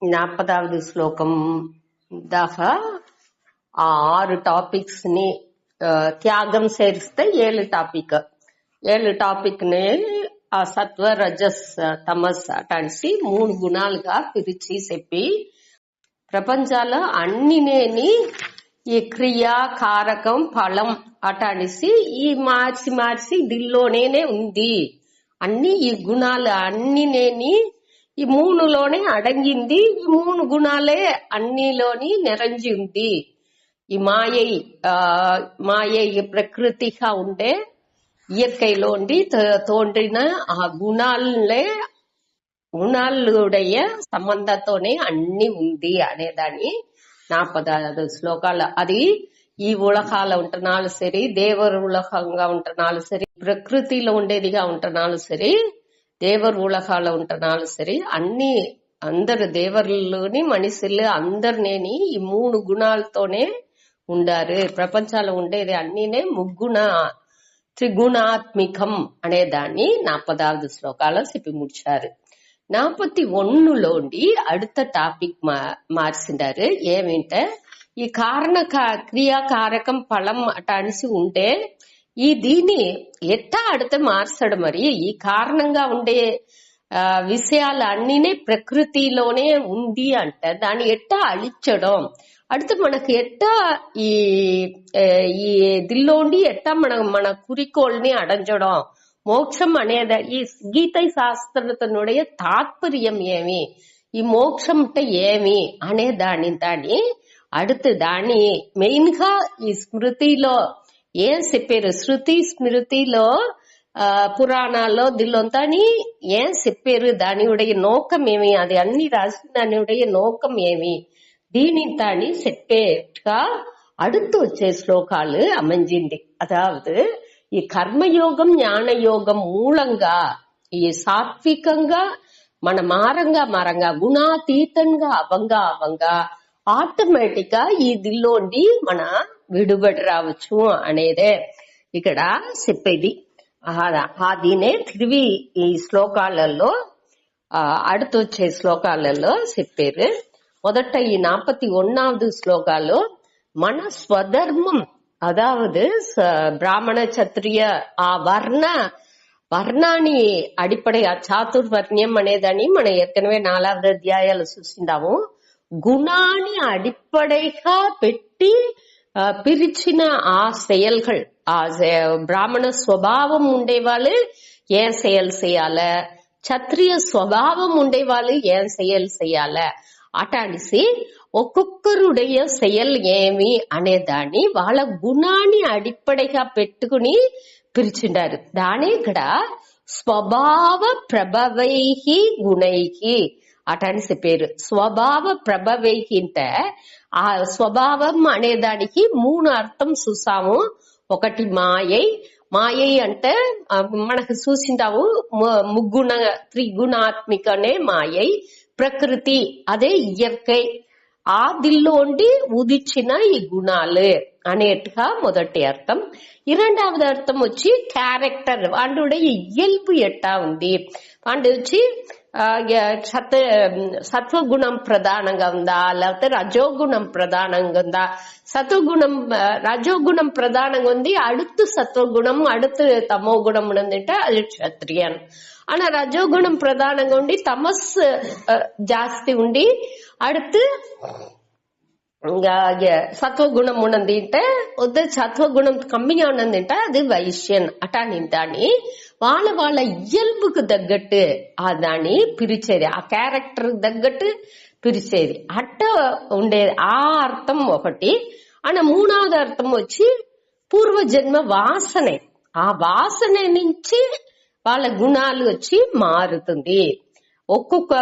40వ శ్లోకం దాకా ఆ 6 టాపిక్స్ ని త్యాగం సేరిస్తే 7 టాపిక్ ని ఆ సత్వ రజస్ తమస్ అటాన్సి 3 గుణాలుగా పిలిచి చెప్పి ప్రపంచాల అన్నినేని ఈ క్రియ కారకం ఫలం అటానిసి ఈ మార్చి దీనిలోనే ఉంది. అన్ని ఈ గుణాలు అన్నినేని ఈ 3లోనే అడంగింది. ఈ 3 గుణాలే అన్నిలోని నిరంజి ఉంది. ఈ మాయై ప్రకృతిగా ఉండే ఇయற்கைలోండి తోండిన ఆ గుణాలుடைய సంబంధంతోనే అన్ని ఉంది అనేదాన్ని 40 శ్లోకాలు. అది ఈ ఉలకాల ఉంటున్నాళ్ళు సరి, దేవరు ఉలకంగా ఉంటున్నాళ్ళు సరి, ప్రకృతిలో ఉండేదిగా ఉంటున్నాళ్ళు సరి, దేవరు ఉలకాల ఉంటున్నాళ్ళు సరి, అన్ని అందరు దేవర్లోని మనుషులు అందరినేని ఈ 3 గుణాలతోనే ఉండారు. ప్రపంచాలు ఉండేది అన్నినే త్రిగుణాత్మికం అనేదాన్ని 40వ శ్లోకాలో చెప్పి ముడిచారు. 41లోండి அடுத்த టాపిక్ మార్చిండారు. ఏమింటే ఈ క్రియాకారకం ఫలం అటానిసి ఉంటే ఈ దీన్ని ఎట్టా அடுத்த మార్చడు. మరి ఈ కారణంగా ఉండే విషయాలు అన్నినే ప్రకృతిలోనే ఉంది అంటే దాన్ని ఎట్టా అழிచ్చడం, அடுத்து మనకు ఎట్టా ఈ దిల్లోండి ఎట్టా మన குறிக்கோள்ని అడంచడం, మోక్షం అనేది ఈ గీత శాస్త్రతనుடைய తాత్పర్యం ఏమి, ఈ మోక్షం అంటే ఏమి అనే దాన్ని அடுத்து దాన్ని మెయిన్ గా ఈ స్మృతిలో ఏం చెప్పారు, శృతి స్మృతిలో పురాణాల్లో దిల్లంతా ఏం చెప్పారు, దానిuடைய నోకం ఏమి, అది అన్ని రాసిన దానిuடைய నోకం ఏమి, దీనిని చెప్పేట్టుగా அடுத்து వచ్చే శ్లోకాలు అమంజింది. అదావదు ఈ కర్మయోగం జ్ఞానయోగం మూలంగా ఈ సాత్వికంగా మన మారంగా గుణాతీతంగా అవంగా ఆటోమేటిక్ గా ఈ దిల్లోండి మన విడుబడి రావచ్చు అనేదే ఇక్కడ చెప్పేది. దీనే తిరిగి ఈ శ్లోకాలలో அடுத்து వచ్చే శ్లోకాలలో చెప్పారు. మొదట ఈ 41వ శ్లోకాలు మన స్వధర్మం, అదావదు బ్రాహ్మణ క్షత్రియ ఆ వర్ణాన్ని అడిపడే ఆ చాతుర్వర్ణ్యం అనేదాన్ని మనం ఏற்கனவே 4வது అధ్యాయాలు చూసిందాము. గుణాన్ని అడిపடைగా పెట్టి పిరిచిన ఆ செயல்கள், ఆ బ్రాహ్మణ స్వభావం ఉండేవాళ్ళు ఏం செயல் செய்யால, క్షత్రియ స్వభావం ఉండేవాళ్ళు ఏం செயல் செய்யால అటానిసి ఒక్కొక్కరుடைய செயல் ఏమి అనేదాన్ని వాళ్ళ గుణాన్ని అడిపடைగా పెట్టుకుని పిలిచిండారు. దాని ఇక్కడ స్వభావ ప్రభవైహి గుణైహి అటానిసి పేరు. స్వభావ ప్రభవైహి అంటే ఆ స్వభావం అనేదానికి 3 అర్థం చూసాము. ఒకటి మాయై అంటే మనకు చూసిందాము త్రిగుణాత్మికనే మాయై. ప్రకృతి అదే ఇయற்கை, ఆ దిల్లోండి ఉదిచిన ఈ గుణాలు అనేట్టుగా మొదటి అర్థం. இரண்டாவது అర్థం వచ్చి క్యారెక్టర్, వాడుடைய ఇయల్పు ఎట్టా ఉంది, వాడు వచ్చి సత్వగుణం ప్రధానంగా ఉందా లేకపోతే రజోగుణం ప్రధానంగా ఉందా. రజోగుణం ప్రధానంగా ఉంది, அடுத்து సత్వగుణం அடுத்து తమో గుణం ఉందంటే అది క్షత్రియన్. ஆனா ரஜோகுணம் பிரதானங்க உண்டி தமஸ் ஜாஸ்தி உண்டி அடுத்து సత్వగుణం ఉన్నదింటే సత్వగుణం కమ్మిగా ఉన్నదింటే అది వైశ్యన్ అటానింటాని వాళ్ళ ఇయల్పుకు తగ్గట్టు ఆ దాన్ని పిలిచేది, ఆ క్యారెక్టర్ తగ్గట్టు పిలిచేది అట్ట ఉండేది. ఆ అర్థం ఒకటి. అన్న 3வது అర్థం వచ్చి పూర్వజన్మ వాసనే, ఆ వాసన నుంచి వాళ్ళ గుణాలు వచ్చి మారుతుంది. ఒక్కొక్క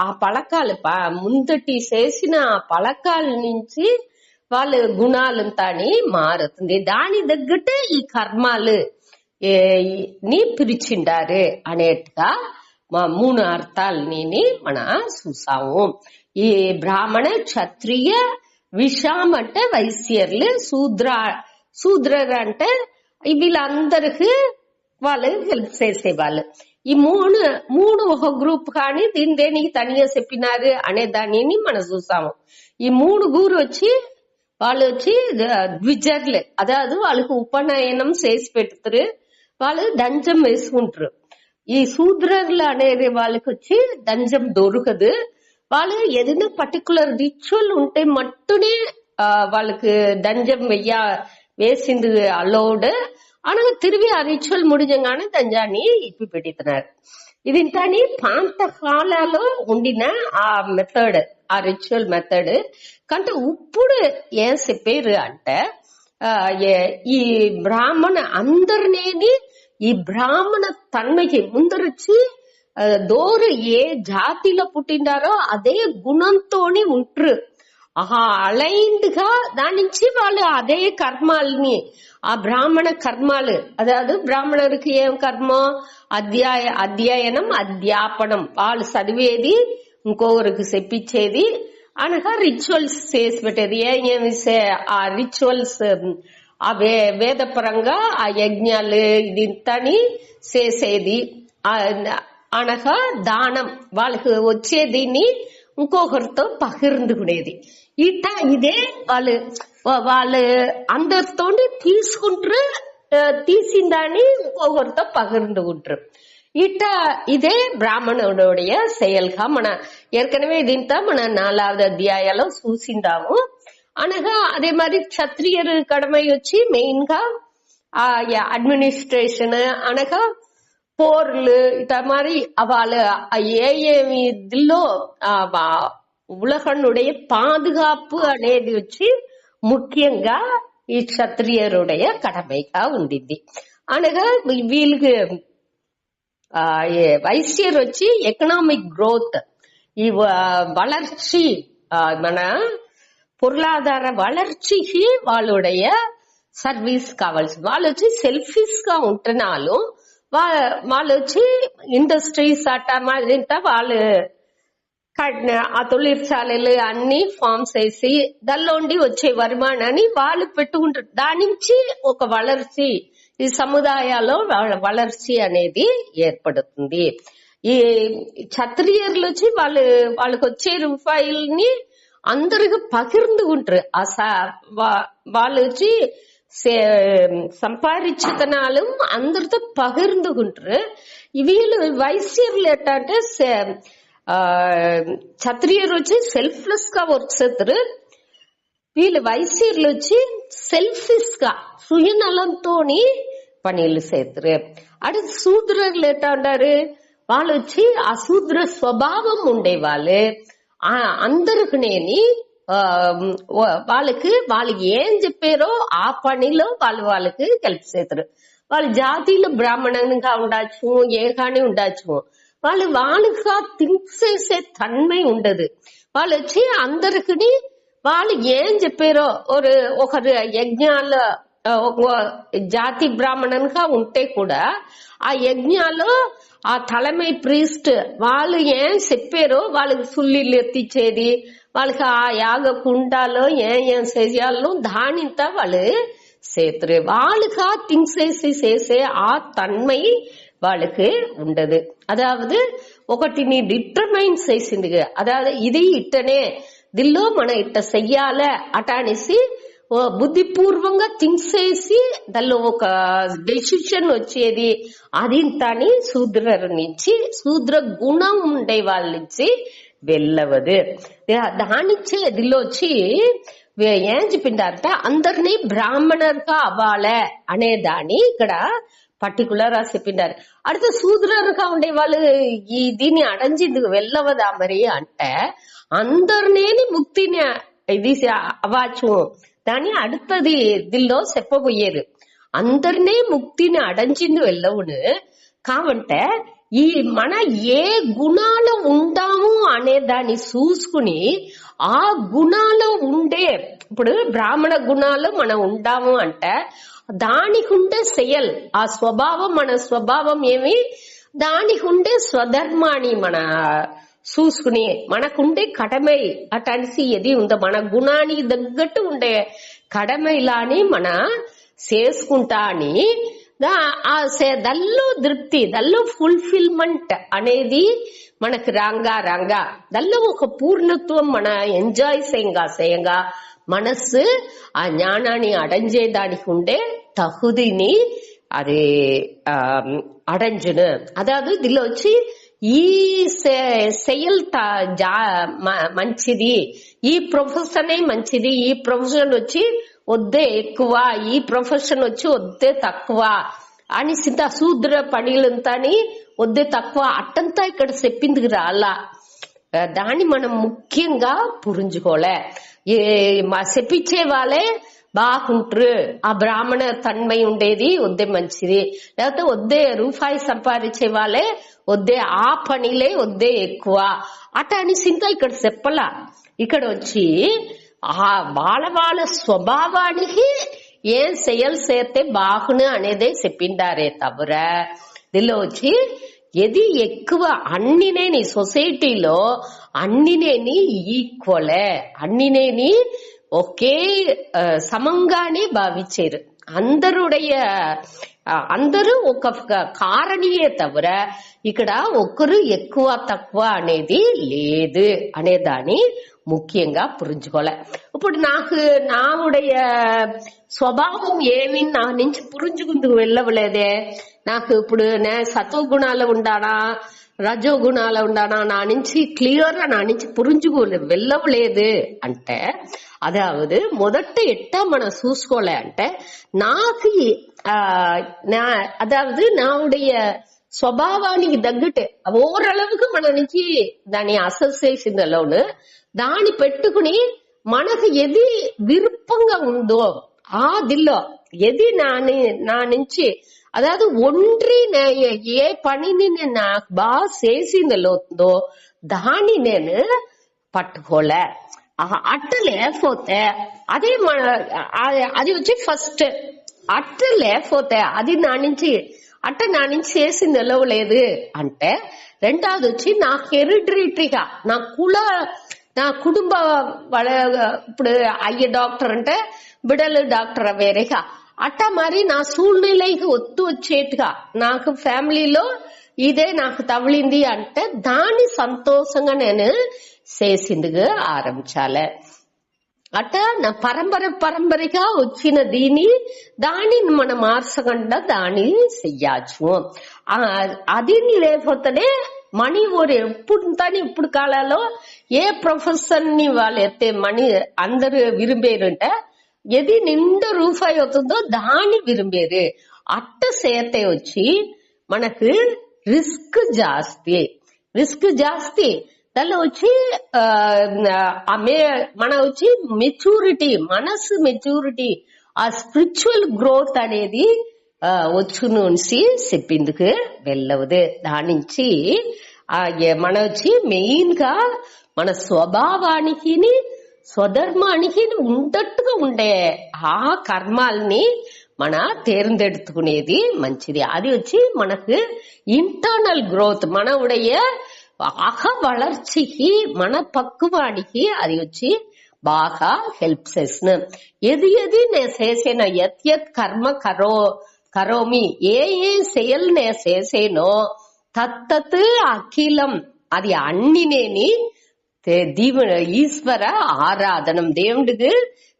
ఆ పలకాలు ముందటి చేసిన పలకాల నుంచి వాళ్ళ గుణాలు తాని మారుతుంది. దాని తగ్గట్టు ఈ కర్మాలు ని పిలిచిండారు అనేట్టుగా 3 అర్థాలని మన చూసాము. ఈ బ్రాహ్మణ క్షత్రియ విషాం అంటే వైశ్యర్లు, శూద్ర అంటే వీళ్ళందరికి వాళ్ళు హెల్ప్ చేసేవాళ్ళు. ఈ మూడు ఒక గ్రూప్ కానీ దీని దేనికి తనిగా చెప్పినారు అనే దానిని మనం చూసాము. ఈ మూడుగురు వచ్చి వాళ్ళు వచ్చి ద్విజర్లు, అదాదు వాళ్ళకు ఉపనయనం చేసి పెడతారు, వాళ్ళు దంజం వేసుకుంటారు. ఈ శూద్రర్లు అనేది వాళ్ళకి వచ్చి దంజం దొరకదు. వాళ్ళు ఏదైనా పర్టికులర్ రిచువల్ ఉంటే మట్టునే వాళ్ళకి దంజం వేసింది అలౌడ్ అనగా తిరిగి ఆ రిచువల్ ముడిజంగానే దంజాన్ని ఇప్పి పెడుతున్నారు. ఇది కానీ పాత కాలాలో ఉండిన ఆ మెథడ్, ఆ రిచువల్ మెథడ్ కంటే ఇప్పుడు ఏం చెప్పారు అంటే ఈ బ్రాహ్మణ అందరినీ ఈ బ్రాహ్మణ తన్మకి ముందరొచ్చి దోరు ఏ జాతిలో పుట్టినారో అదే గుణంతోని ఉంటారు. అలైన్డ్ గా దాని నుంచి వాళ్ళు అదే కర్మాలని, ఆ బ్రాహ్మణ కర్మాలు, అదాదు బ్రాహ్మణుడికి ఏం కర్మం, అధ్యయనం అధ్యాపనం, వాళ్ళు చదివేది ఇంకొకరికి చెప్పించేది అనగా రిచువల్స్ చేసి పెట్టేది. ఏమి ఆ రిచువల్స్ ఆ వేదపరంగా ఆ యజ్ఞాలు ఇదింతని చేసేది అనగా దానం, వాళ్ళకి వచ్చేదిని ఇంకొకరితో పగిర్ందుకునేది. ఇదే వాళ్ళు అందరితో తీసుకుంటారు, తీసిన దాన్ని ఇంకొకరితో పగిర్ందుకుంటారు. ఇదే బ్రాహ్మణుடைய செயல்గా మన ఏற்கனவே దీంతో మన 4வது అధ్యాయంలో చూసిందాము. అనగా అదే మరి క్షత్రియర్ కడమై వచ్చి మెయిన్ గా అడ్మినిస్ట్రేషన్ అనగా పోర్లు ఇట మరి వాళ్ళు ఏమి ఇదిలో ఉలగనుடைய పాదుగాపు అనేది వచ్చి ముఖ్యంగా ఈ క్షత్రియరుடைய కడమైగా ఉండింది. అనగా వీళ్ళకి వైశ్యర్ వచ్చి ఎకనామిక్ గ్రోత్, ఈ வளர்ச்சி, మన பொருளாதார வளர்ச்சிக்கு వాళ్ళుடைய సర్వీస్ కావాల్సి, వాళ్ళు వచ్చి సెల్ఫిష్ గా ఉంటున్నాను, వాళ్ళు వచ్చి ఇండస్ట్రీస్ అట్ట వాళ్ళు ఆ తొలిర్చాలలు అన్ని ఫార్మ్స్ వేసి దానిలోండి వచ్చే వరిమానాన్ని వాళ్ళు పెట్టుకుంటారు. దాని నుంచి ఒక వளர்ச்சி, ఈ సముదాయాల్లో వளர்ச்சி అనేది ఏర్పడుతుంది. ఈ క్షత్రియర్లు వచ్చి వాళ్ళకి వచ్చే రూపాయల్ని అందరికి పగిర్ందుకుంటారు. వాళ్ళు వచ్చి సంపాదించతనాలు అందరితో పగిర్ందుకుంటారు. వీళ్ళు వైశ్యర్లు ఎట్టంటే క్షత్రియరు వచ్చి సెల్ఫ్లెస్ గా వర్క్ చేస్తారు, వీళ్ళు వైశ్యర్లు వచ్చి సెల్ఫిష్ గా సుయనలంతో పనులు చేస్తారు. అటు శూద్రర్లు ఎట్టా ఉంటారు, వాళ్ళు వచ్చి ఆ శూద్ర స్వభావం ఉండేవాళ్ళు. అందరికినేని వాళ్ళకి ఏం చెప్పారో ఆ పనిలో వాళ్ళకి హెల్ప్ చేస్తారు. వాళ్ళ జాతిలో బ్రాహ్మణంగా ఉండొచ్చు, ఏగానే ఉండొచ్చు, వాళ్ళుగా థింక్ చేసే తన్మై ఉండదు. వాళ్ళు వచ్చి అందరికి వాళ్ళు ఏం చెప్పారో ఒకరు యజ్ఞాలు జాతి బ్రాహ్మణంగా ఉంటే కూడా ఆ యజ్ఞాలు ఆ తలమై ప్రీస్ట్ వాళ్ళు ఏం చెప్పారో వాళ్ళకి సుల్లిళ్ళు ఎత్తిచ్చేది, వాళ్ళకి ఆ యాగ కుండాలో ఏం చేయాలో దానింతా వాళ్ళు చేతురు. వాళ్ళుగా థింక్ చేసే ఆ తన్మై వాళ్ళకి ఉండదు. అదావదు ఒకటిని డిటర్మైన్ చేసింది, అదావదు ఇది ఇట్టనే దిల్లో మన ఇట్ట చెయ్యాల అట అనేసి బుద్ధిపూర్వంగా థింక్ చేసి దానిలో ఒక డెసిషన్ వచ్చేది. అది తని శూద్రరు నుంచి శూద్ర గుణం ఉండే వాళ్ళ నుంచి వెళ్ళవదు. దానిచ్చే దిల్లో వచ్చి ఏం చెప్పిండారంటే అందరినీ బ్రాహ్మణర్గా అవ్వాలే అనే దాన్ని ఇక్కడ పర్టికులర్ గా చెప్పిండారు. அடுத்த శూద్రరుగా ఉండే వాళ్ళు దీన్ని అడంజిందుకు వెళ్ళవదా మరి అంటే అందరినీ ముక్తిని ఇది అవ్వచ్చు. దాని அடுத்தది దిల్లో చెప్పబోయేరు అందరినీ ముక్తిని అడంజిందు వెళ్ళవును కావంటే ఈ మన ఏ గుణాలు ఉందాము అనే దాన్ని చూసుకుని ఆ గుణాలు ఉండే ఇప్పుడు బ్రాహ్మణ గుణాలు మనం ఉండాము అంటే దానికి ఉండే సెయల్ ఆ స్వభావం మన స్వభావం ఏమి దానికి ఉండే స్వధర్మాన్ని మన చూసుకుని మనకుండే కడమై అటనిసి ఏది ఉందో మన గుణానికి తగ్గట్టు ఉండే కడమైలాని మన చేసుకుంటా అని దల్లో తృప్తి, దల్లో ఫుల్ఫిల్మెంట్ అనేది మనకు రాగా దల్లో ఒక పూర్ణత్వం మన ఎంజాయ్ చేయంగా మనసు ఆ ஞானாన్ని அடைஞ்சேதாనికి ఉండే தகுதிని అది అడంజును. అదాదు దీనిలో వచ్చి ఈ సెయల్ మంచిది, ఈ ప్రొఫెషనే మంచిది, ఈ ప్రొఫెషన్ వచ్చి వద్దే ఎక్కువ, ఈ ప్రొఫెషన్ వచ్చి వద్దే తక్కువ అని సింత శూద్ర పనిలంతాని వద్దే తక్కువ అట్టంతా ఇక్కడ చెప్పింది రాలా. దాన్ని మనం ముఖ్యంగా పురించుకోలే. చెప్పించే వాళ్ళే బాగుంటారు, ఆ బ్రాహ్మణ తన్మై ఉండేది వద్దే మంచిది, లేకపోతే వద్దే రూపాయి సంపాదించే వాళ్ళే వద్దే ఆ పనిలే వద్దే ఎక్కువ అట అని సింత ఇక్కడ చెప్పలా. ఇక్కడ వచ్చి ఆ వాళ్ళ స్వభావానికి ఏం సెయల్ చేస్తే బాగును అనేదే చెప్పిండారే తవర దీనిలో వచ్చి ఏది ఎక్కువ అన్నినేని సొసైటీలో అన్నినేని ఈక్వలే, అన్నినేని ఒకే సమంగానే భావించారు. అందరూ ఒక కారణియే తవర ఇక్కడ ఒకరు ఎక్కువ తక్కువ అనేది లేదు అనే దాన్ని ముఖ్యంగా పురించుకోలే. ఇప్పుడు నాకు నావుடைய స్వభావం ఏమి నా నుంచి పురించుకుందుకు వెళ్ళవలేదే. నాకు ఇప్పుడు సత్వ గుణాలు ఉండానా రజో గుణాలు ఉండానా నా నుంచి క్లియర్ నా నుంచి పురించుకు వెళ్ళవలేదు అంటే అదావదు మొదట ఎట్టా మనం చూసుకోలే అంటే నాకు అదావదు నావుடைய స్వభావానికి తగ్గట్టు ఓరளவுக்கு మన నుంచి దాన్ని అసెస్ చేసిందలోను దాన్ని పెట్టుకుని మనకు ఏది విరుపంగా ఉందో ఆ దిల్లో ఏది నా నుంచి అదాదు ఒండ్రి ఏ పనిని నేను నాకు బాగా చేసిందో దాన్ని నేను పట్టుకోలే. అట్ట లేకపోతే అదే అది వచ్చి ఫస్ట్. అట్ట లేకపోతే అది నా నుంచి చేసింది ఎలవలేదు అంటే రెండవది వచ్చి నాకు హెరిడిటరీగా నా కుటుంబ వాళ్ళ ఇప్పుడు అయ్యే డాక్టర్ అంటే బిడలు డాక్టర్ వేరేగా అట్ట మరి నా సూழ்நிலைకి ఒత్తు వచ్చేట్టుగా నాకు ఫ్యామిలీలో ఇదే నాకు తగిలింది అంటే దాన్ని సంతోషంగా నేను చేసిందిగా ఆరంభించాలి. అట్ట నా పరంపరగా వచ్చిన దాన్ని మనం మార్చకుండా దాన్ని చెయ్యచ్చు. అది లేకపోతేనే మనీ ఇప్పుడు కాలంలో ఏ ప్రొఫెషన్ ని వాళ్ళు ఎత్తే మనీ అందరు విరుంబేరుంటే ఏది నిండు రూపాయి అవుతుందో దాన్ని విరుంబేరు. అట్ట సేతే వచ్చి మనకు రిస్క్ జాస్తి దానిలో వచ్చి మన వచ్చి మెచ్యూరిటీ, మనసు మెచ్యూరిటీ, ఆ స్పిరిచువల్ గ్రోత్ అనేది వచ్చును నుంచి చెప్పిందుకు వెళ్ళవదు. దాని నుంచి మన వచ్చి మెయిన్ గా మన స్వభావానికి స్వధర్మానికి ఉండట్టుగా ఉండే ఆ కర్మాల్ని మన తేర్ந்தெடுத்துకునేది మంచిది. అది వచ్చి మనకు ఇంటర్నల్ గ్రోత్, మన ఉடைய అహ వளர்ச்சிకి మన పక్కువానికి అది వచ్చి బాగా హెల్ప్ చేసిన. ఏది నేను చేసిన యత్ కర్మ కరోమి, ఏ செயல் నేను చేసేనో తత్తత్ అఖిలం, అది అన్నినేని ఈశ్వర ఆరాధనం, దేవుడికి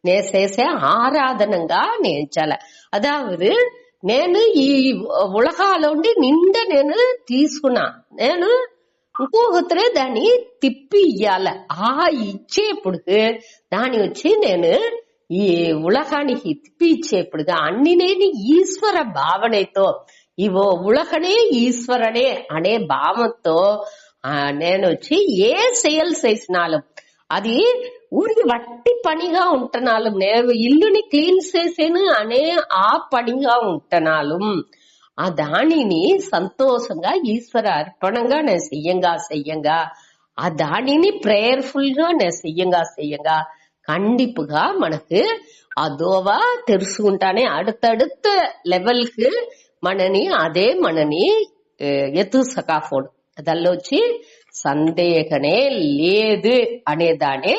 నేను చేసే ఆరాధనంగా నేర్చాల. అదావదు నేను ఈ ఉలగాలో నిండా నేను తీసుకున్నా, నేను ఇంకొకరే దాన్ని తిప్పి ఇయ్యాల. ఆ ఇచ్చేప్పుడు దాని వచ్చి నేను ఈ ఉలగానికి తిప్పి ఇచ్చేప్పుడు అన్నినేని ఈశ్వర భావనతో ఇవో ఉలగనే ఈశ్వరనే అనే భావంతో నేను వచ్చి ఏ செயல் చేసినాலும் అది ఊరికి వట్టి పనిగా ఉంటున్నాలు, నేను ఇల్లుని క్లీన్ చేసేను అనే ఆ పనిగా ఉంటున్నాలు ఆ దానిని సంతోషంగా ఈశ్వర అర్పణంగా నేను చెయ్యంగా ఆ దానిని ప్రేయర్ఫుల్ గా నేను చెయ్యంగా கண்டிப்புగా మనకు ఆ దోవ తెరుచుకుంటానే அடுத்தடுத்த లెవెల్కి మనని ఎత్తుసకాఫోడు. దానిలో వచ్చి సందేహనే లేదు అనేదానే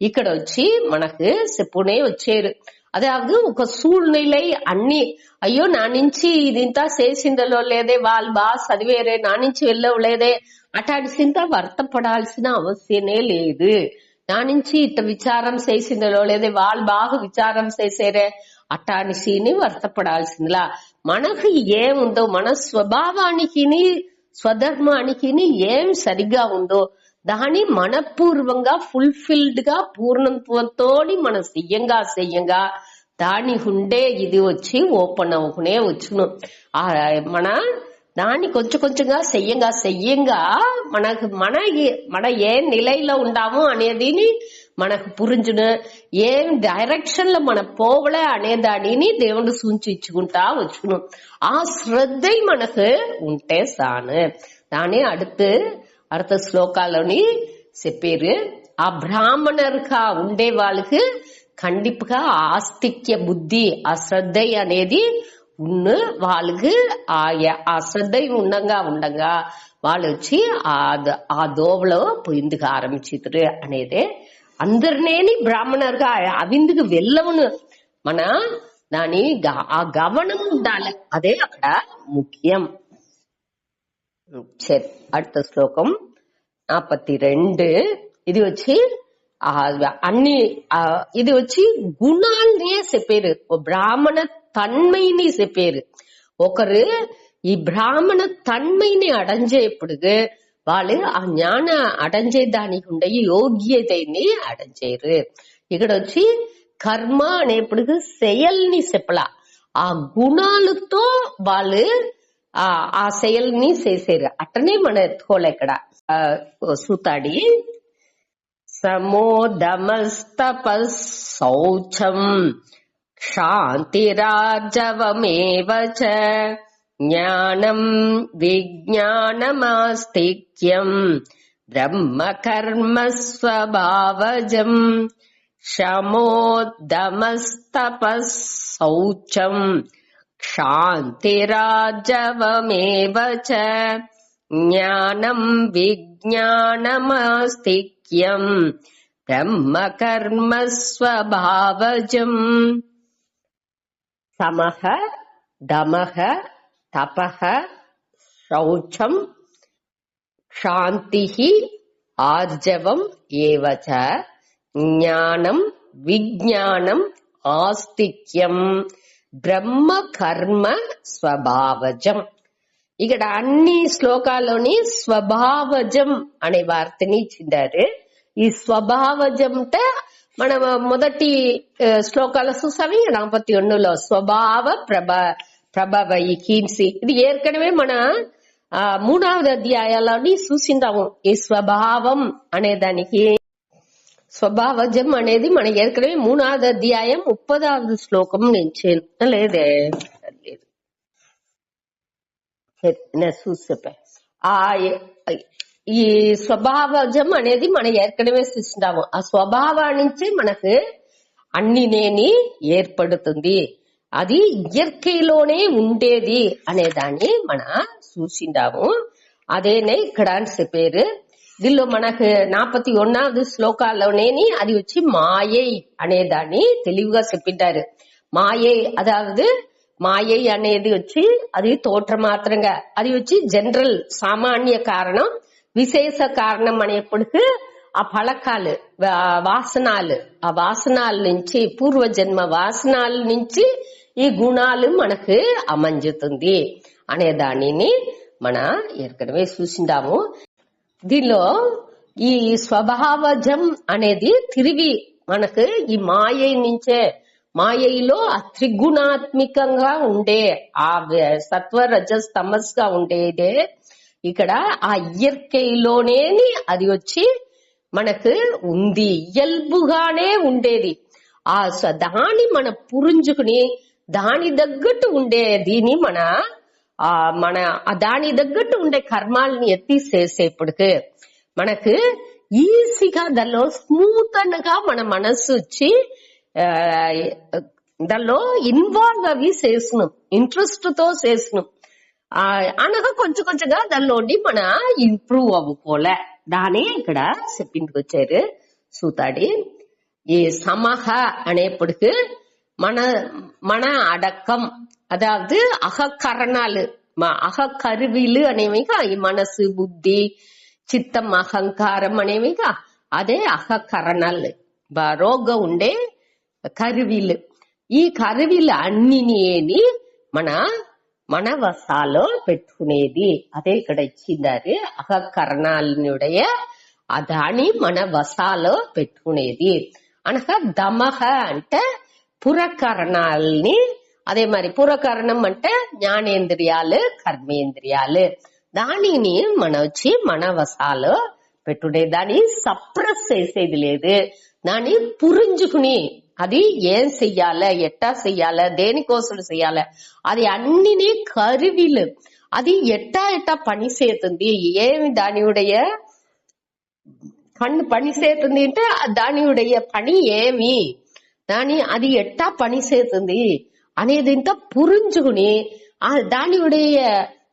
ఇక్కడ వచ్చి మనకు చెప్పునే వచ్చారు. అదావదు ఒక సూழ்நிலை అన్ని అయ్యో నా నుంచి ఇదింతా చేసిందలో లేదే వాళ్ళు బాగా చదివేరే నా నుంచి వెళ్ళవలేదే అటాంటి చింత వర్తపడాల్సిన అవసరమే లేదు. నా నుంచి ఇట్ట విచారం చేసిందలో లేదే వాళ్ళు బాగా విచారం చేసేరే అటాని సీని వర్తపడాల్సిందిలా. మనకు ఏముందో మన స్వభావానికి స్వధర్మానికి ఏం సరిగా ఉందో దాన్ని మనపూర్వంగా ఫుల్ఫిల్డ్ గా పూర్ణత్వంతో మనం చెయ్యంగా దాని ఉండే ఇది వచ్చి ఓపెన్ అవుకునే వచ్చును. మన దాన్ని కొంచెం కొంచెంగా చెయ్యంగా మనకు మన ఏ నిలైలో ఉండామో అనేది మనకు పురించును. ఏం డైరెక్షన్ లో మన పోవలే అనే దానిని దేవుడు సూచించుకుంటా వచ్చును. ఆ శ్రద్ధ మనకు ఉంటే సాను. దాని அடுத்த శ్లోకాలని చెప్పారు. ఆ బ్రాహ్మణరుగా ఉండే వాళ్ళకి కండిపుగా ఆస్తిక్య బుద్ధి ఆ శ్రద్ధ అనేది వాళ్ళకి ఆ శ్రద్ధ ఉండగా వాళ్ళు వచ్చి ఆ దోవలో పొందుకు ఆరంభించుతారు అనేది అందరినేని బ్రాహ్మణరుగా అవిందుకు వెళ్ళవును. మన దాని ఆ గమనం ఉండాలి, అదే అక్కడ ముఖ్యం. சரி, அடுத்த ஸ்லோகம் 42. ఇది వచ్చి అన్ని ఇది వచ్చి గుణాలనే చెప్పారు, బ్రాహ్మణ తన్மைని చెప్పారు. ఒకరు ఈ బ్రాహ్మణ తన్மைని అடைஞ்சేప్పుడు వాళ్ళు ఆ జ్ఞాన అடைஞ்சే దానికి ఉండే యోగ్యతని అடைஞ்சేరు. ఇక్కడ వచ్చి కర్మ అనేప్పుడు செயల్ని చెప్పలా, ఆ గుణాలతో వాళ్ళు ఆ செயల్ని చేసేరు. అట్టనే మనం ఎత్తుకోలే. ఇక్కడ సూతాడి సమోదమస్తపౌచం శాంతిరాజవమేవ చ జ్ఞానం విజ్ఞానమాస్తిక్యం బ్రహ్మ కర్మ స్వభావజం. శమోదమస్తపౌచం శాంతిరాజవమేవ చ జ్ఞానం విజ్ఞానమాస్తిక్యం బ్రహ్మ కర్మ స్వభావజం. సమః దమః తపః శౌచం శాంతిః ఆర్జవం ఏవ చ జ్ఞానం విజ్ఞానం ఆస్తిక్యం బ్రహ్మ కర్మ స్వభావజం. ఇక్కడ అన్ని శ్లోకాల్లోని స్వభావజం అనే వార్తని ఇచ్చిండారు. ఈ స్వభావజం అంటే మనం మొదటి శ్లోకాల చూసాము 41లో స్వభావ ప్రభావయి కీన్సి. ఇది ఏற்கனவே మన 3వ అధ్యాయాలని చూసిందాము. ఈ స్వభావం అనే దానికి స్వభావజం అనేది మన ఏற்கனவே 3వ అధ్యాయం 30వ శ్లోకం నుంచి లేదే చూసే. ఈ స్వభావజం అనేది మనం ఏற்கனவே చూసినాము. ఆ స్వభావం నుంచి మనకు అన్నినేని ఏర్పడుతుంది, అది ఇయర్కైలోనే ఉండేది అనే దాన్ని మన చూసిండాము. అదేనే ఇక్కడ అని చెప్పారు. దీనిలో మనకు 41వ శ్లోకాల్లోనేని అది వచ్చి మాయై అనే దాన్ని తెలివిగా చెప్పింటారు. మాయై అదావదు మాయై అనేది వచ్చి అది తోట మాత్రంగా, అది వచ్చి జనరల్ సామాన్య కారణం, విశేష కారణం అనేప్పటికీ ఆ ఫలకాలు వాసనాలు, ఆ వాసనాల నుంచి పూర్వజన్మ వాసనాల నుంచి ఈ గుణాలు మనకు అమంజుతుంది అనే దానిని మన ఏற்கனவே చూసిందాము. దీనిలో ఈ స్వభావజం అనేది తిరిగి మనకు ఈ మాయ నుంచే, మాయలో త్రిగుణాత్మికంగా ఉండే ఆ సత్వ రజస్ తమస్ గా ఉండేదే ఇక్కడ ఆ ఇయర్కైలోనే అది వచ్చి మనకు ఉంది, ఇయల్బుగానే ఉండేది. ఆ దాని మన పురించుకుని దాని తగ్గట్టు ఉండే దీని మన దాని తగ్గట్టు ఉండే కర్మాలని ఎత్తి చేసేప్పటికి మనకు ఈజీగా దానిలో స్మూతన్గా మన మనసు వచ్చి దానిలో ఇన్వాల్వ్ అవి చేసినాం, ఇంట్రెస్ట్ తో చేసినాం అనగా కొంచెం కొంచెంగా దానిలోని మన ఇంప్రూవ్ అవ్వుకోలే. దానే ఇక్కడ చెప్పిందుకు వచ్చారు సూతాడి. ఈ సమహ అనేప్పటికి மன மன అడకం அதாவது అహకరణాలు అహకరువిలు అనేవిగా ఈ మనసు బుద్ధి చిత్తం అహంకారం అనేవిగా అదే అహకరణాలు రోగం ఉండే కరువిలు. ఈ కరువిలు అన్నిని మన వసాలో పెట్టుకునేది అదే ఇక్కడ ఇచ్చిందారు. అహకరణాలనుடைய దాని మన వసాలో పెట్టుకునేది అనగా దమహ అంటే పురకరణాలని. అదే మరి పురకరణం అంటే జ్ఞానేంద్రియాలు కర్మేంద్రియాలు. దానిని వచ్చి మన వసాలో పెట్టుడే. దాన్ని సప్రెస్ చేసేది లేదు, దాన్ని పురించుకుని అది ఏం చెయ్యాలా ఎట్టా చెయ్యాలా దేనికోసం చెయ్యాలా అది అన్నిని కరువిలు అది ఎట్టా పని చేస్తుంది ఏమి దానియుடைய కన్ను పని చేస్తుంది అంటే దానియుடைய పని ఏమి అది ఎట్టా పని చేస్తుంది అనేది ఇంత పురించుకుని దానియుடைய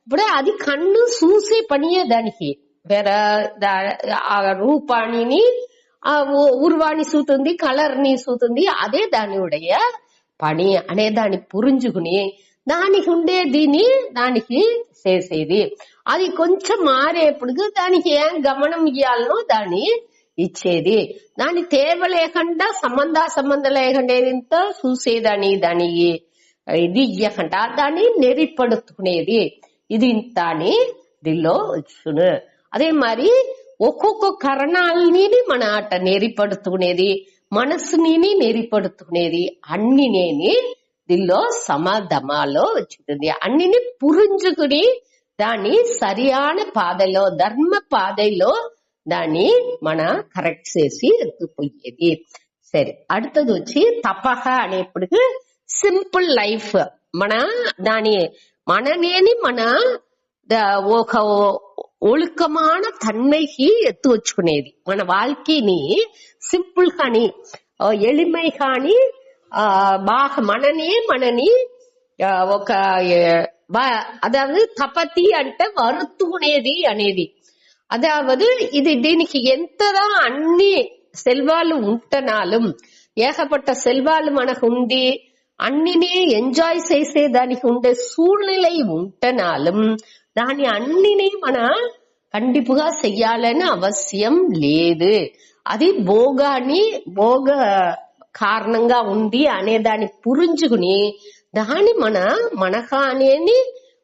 ఇప్పుడు అది కన్ను చూసే పనియే దానికి వేరే రూపాణిని ఉర్వాణి చూతుంది కలర్ని చూతుంది అదే దానియుடைய పని అనే దాన్ని పురించుకుని దానికి ఉండేదిని దానికి చేసేది. అది కొంచెం మారేప్పుడు దానికి ఏం గమనం ఇయ్యాలనో దాన్ని ఇచ్చేది. దాని తేవ లేకుండా సంబంధం లేకుండా ఇంత చూసేదాన్ని దానికి ఇది ఇయ్యకుండా దాన్ని నెరిపడుతుకునేది. ఇది ఇంత అని దీనిలో వచ్చును. అదే మరి ఒక్కొక్క కరణాలని మన అట నెరిపడుతుకునేది మనసుని నెరిపడుతుకునేది అన్నినేని దీనిలో సమధమాలో వచ్చింది. అన్నిని పురించుకుని దాన్ని సరియాన పాదలో ధర్మ పాదలో దాన్ని కరెక్ట్ చేసి ఎత్తుపోయేది. సరే, அடுத்தது వచ్చి తపహ అనేప్పటికి సింపుల్ లైఫ్ దాని మననేని ఒక ఒழுக்கமான தன்மைக்கு ఎత్తు వచ్చుకునేది. మన வாழ்க்கைని సింపుల్ గాని ఎளிமை గాని బాగా మనని ఒక అதாவது తపతి అంటే వరుతుకునేది అనేది. అదావదు ఇది దీనికి ఎంతదా అన్ని సెల్వాలు ఉంటనాலும் ఏకపట్ట సెల్వాలు మనకు ఉండి అన్నిని ఎంజాయ్ చేసేదానికి ఉండే సూழ்நிலை ఉంటనాலும் దాని అన్నిని కండిపుగా చెయ్యాలని అవశ్యం లేదు. అది భోగ కారణంగా ఉంది అనే దాన్ని పురించుకుని దాన్ని మనకానేని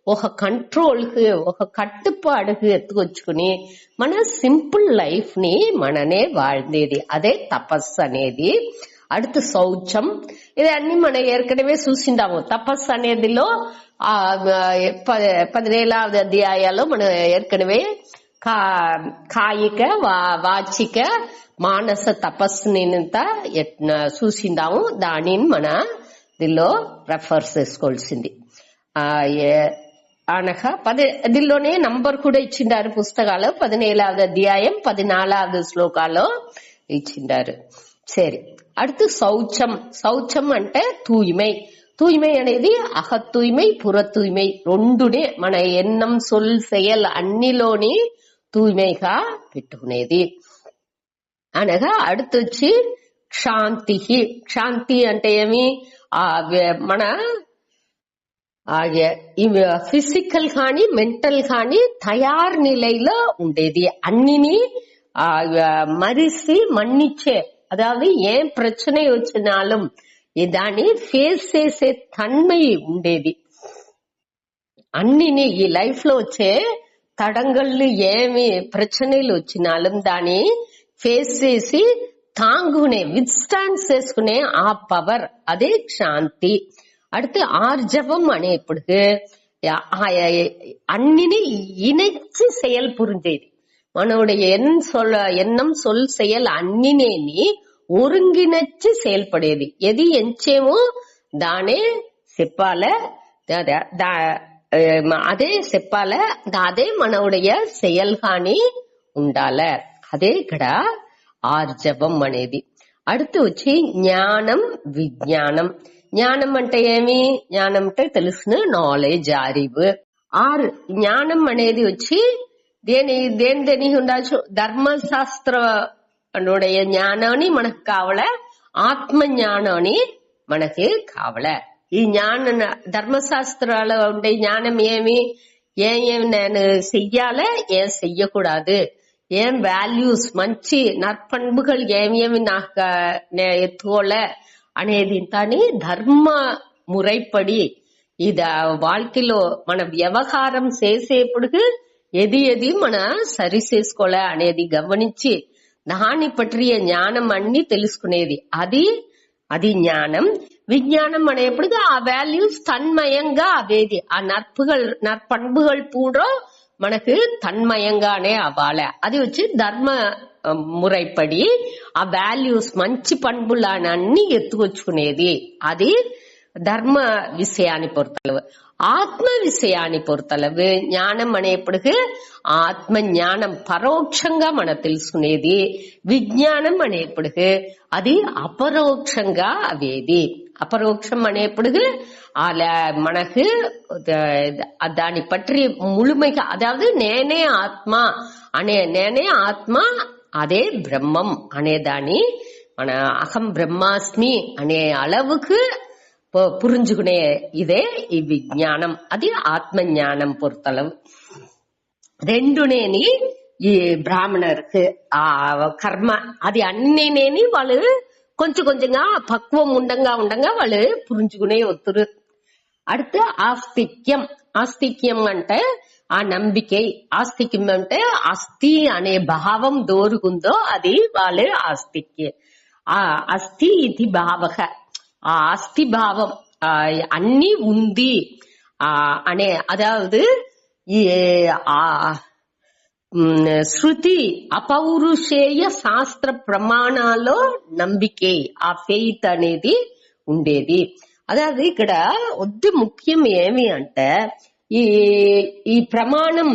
ఒక కంట్రోల్ కి ఒక కట్టుపాడుకి ఎత్తుకొచ్చుకుని సింపుల్ లైఫ్ ని మననే வாழ்ந்தేది అదే తపస్సు అనేది. அடுத்து சௌச்சம். இது అన్ని ஏற்கனவே చూసిందాము. తపస్సు అనేదిలో 17వ అధ్యాయాల్లో ఏற்கனவே కాయిక వాచిక మానస తపస్సుని చూసిందాము. దానిని దీనిలో రెఫర్ చేసుకోవాల్సింది. అనగా దీనిలోనే నంబర్ కూడా ఇచ్చిండారు పుస్తకాలు. 17వ అధ్యాయం 14వ శ్లోకాల్లో ఇచ్చిండారు. సరే, அடுத்து சௌச்சம். சௌச்சம் అంటే தூய்மை అనేది అహ తూய்மை పుర తూய்மை రెండునే మన ఎన్నం సొల్ செயல் అన్నిలోని తూய்மைగా పెట్టుకునేది. అనగా அடுத்து వచ్చి క్షాంతి. క్షాంతి అంటే ఏమి మన ఫిజికల్ కానీ మెంటల్ కానీ తయారు నిலையில ఉండేది. అన్నిని మరిసి మన్నిచ్చే அதாவது ஏன் பிரச்சனை వచ్చినాலும் దాన్ని ఫేస్ చేసే తన్மை ఉండేది. అన్నిని ఈ లైఫ్ లో వచ్చే తడంగళ్ళు ఏమి ప్రచనలు వచ్చినాலும் దాన్ని ఫేస్ చేసి తాంగునే విత్స్టాండ్ చేసుకునే ఆ పవర్ అదే శాంతి. அடுத்து ஆர்ஜவம் అనేప్పటికి అన్నిని இணைச்சு செயல் புரிஞ்சேది. మనோடைய ఎన్నం சொல் செயல் అన్నినేని ఒరుంగినచ్చి செயல்పడేది. ఎది ఎంచేమో దానే చెప్పాల, అదే చెప్పాల, అదే మనోடைய செயல் గాని ఉండాల. అదే ఇక్కడ ఆర్జవం అనేది. அடுத்து వచ్చి జ్ఞానం విజ్ఞానం. జ్ఞానం అంటే ఏమి? జ్ఞానం అంటే తెలుసును నాలెడ్జ్ அறிவு. జ్ఞానం అనేది వచ్చి దేని ఉండొచ్చు? ధర్మశాస్త్ర జ్ఞానాన్ని మనకు కావాల, ఆత్మ జ్ఞానాన్ని మనకి కావలే. ఈ జ్ఞాన ధర్మశాస్త్రాలు ఉండే జ్ఞానం ఏమి, ఏం నేను చెయ్యాలే, ఏం చెయ్యకూడదు, ఏం వాల్యూస్ మంచి నற்பண்புகள் ఏమేమి నాకు ఎత్తుకోలే అనేది తాని ధర్మ మురైపడి ఇది வாழ்க்கைలో మన వ్యవహారం చేసేప్పుడు ఎది మన సరి చేసుకోలే అనేది గమనించి దాని పట్టియ జ్ఞానం అన్ని తెలుసుకునేది. అది జ్ఞానం. విజ్ఞానం అనేప్పుడు ఆ వాల్యూస్ తన్మయంగా అవేది ఆ నற்பண்புகள் కూడా మనకు తన్మయంగానే అవ్వాలి. అది వచ్చి ధర్మ మురైపడి ఆ వాల్యూస్ మంచి పண்புలన్నీ ఎత్తుకొచ్చుకునేది. అది ధర్మ విషయాన్ని పొరుతలవు. ఆత్మ విషయాన్ని పొరుతలవు జ్ఞానం అనేప్పుడు ఆత్మ జ్ఞానం పరోక్షంగా మనం తెలుసుకునేది. విజ్ఞానం అనేప్పుడు అది అపరోక్షంగా అవేది. అపరోక్షం అనేప్పుడు అలా మనకు దాని పற்றி ముழுமைగా, అதாவது నేనే ఆత్మ అదే బ్రహ్మం అనేదాన్ని మన అహం బ్రహ్మాస్మి అనే அளவுக்கு புரிஞ்சுకునే ఇదే ఈ విజ్ఞానం. అది ఆత్మ జ్ఞానం పొరుతలవు. రెండునేని ఈ బ్రాహ్మణర్కు ఆ కర్మ అది అన్నినేని వాళ్ళు కొంచెం కొంచెంగా పక్వం ఉండంగా వాళ్ళు పురించుకునే ఒత్తురు. அடுத்து ఆస్తిక్యం అంటే ఆ నంబికై. ఆస్తిక్యం అంటే అస్థి అనే భావం దోరుగుందో అది వాళ్ళు ఆస్తిక్య. ఆ అస్థి ఇది భావక, ఆ అస్థి భావం అన్ని ఉంది అనే, అదాவது శృతి అపౌరుషేయ శాస్త్ర ప్రమాణాల్లో నంబికే ఆ ఫెయిత్ అనేది ఉండేది. అதாவது ఇక్కడ వద్దు ముఖ్యం ఏమి అంటే ఈ ప్రమాణం,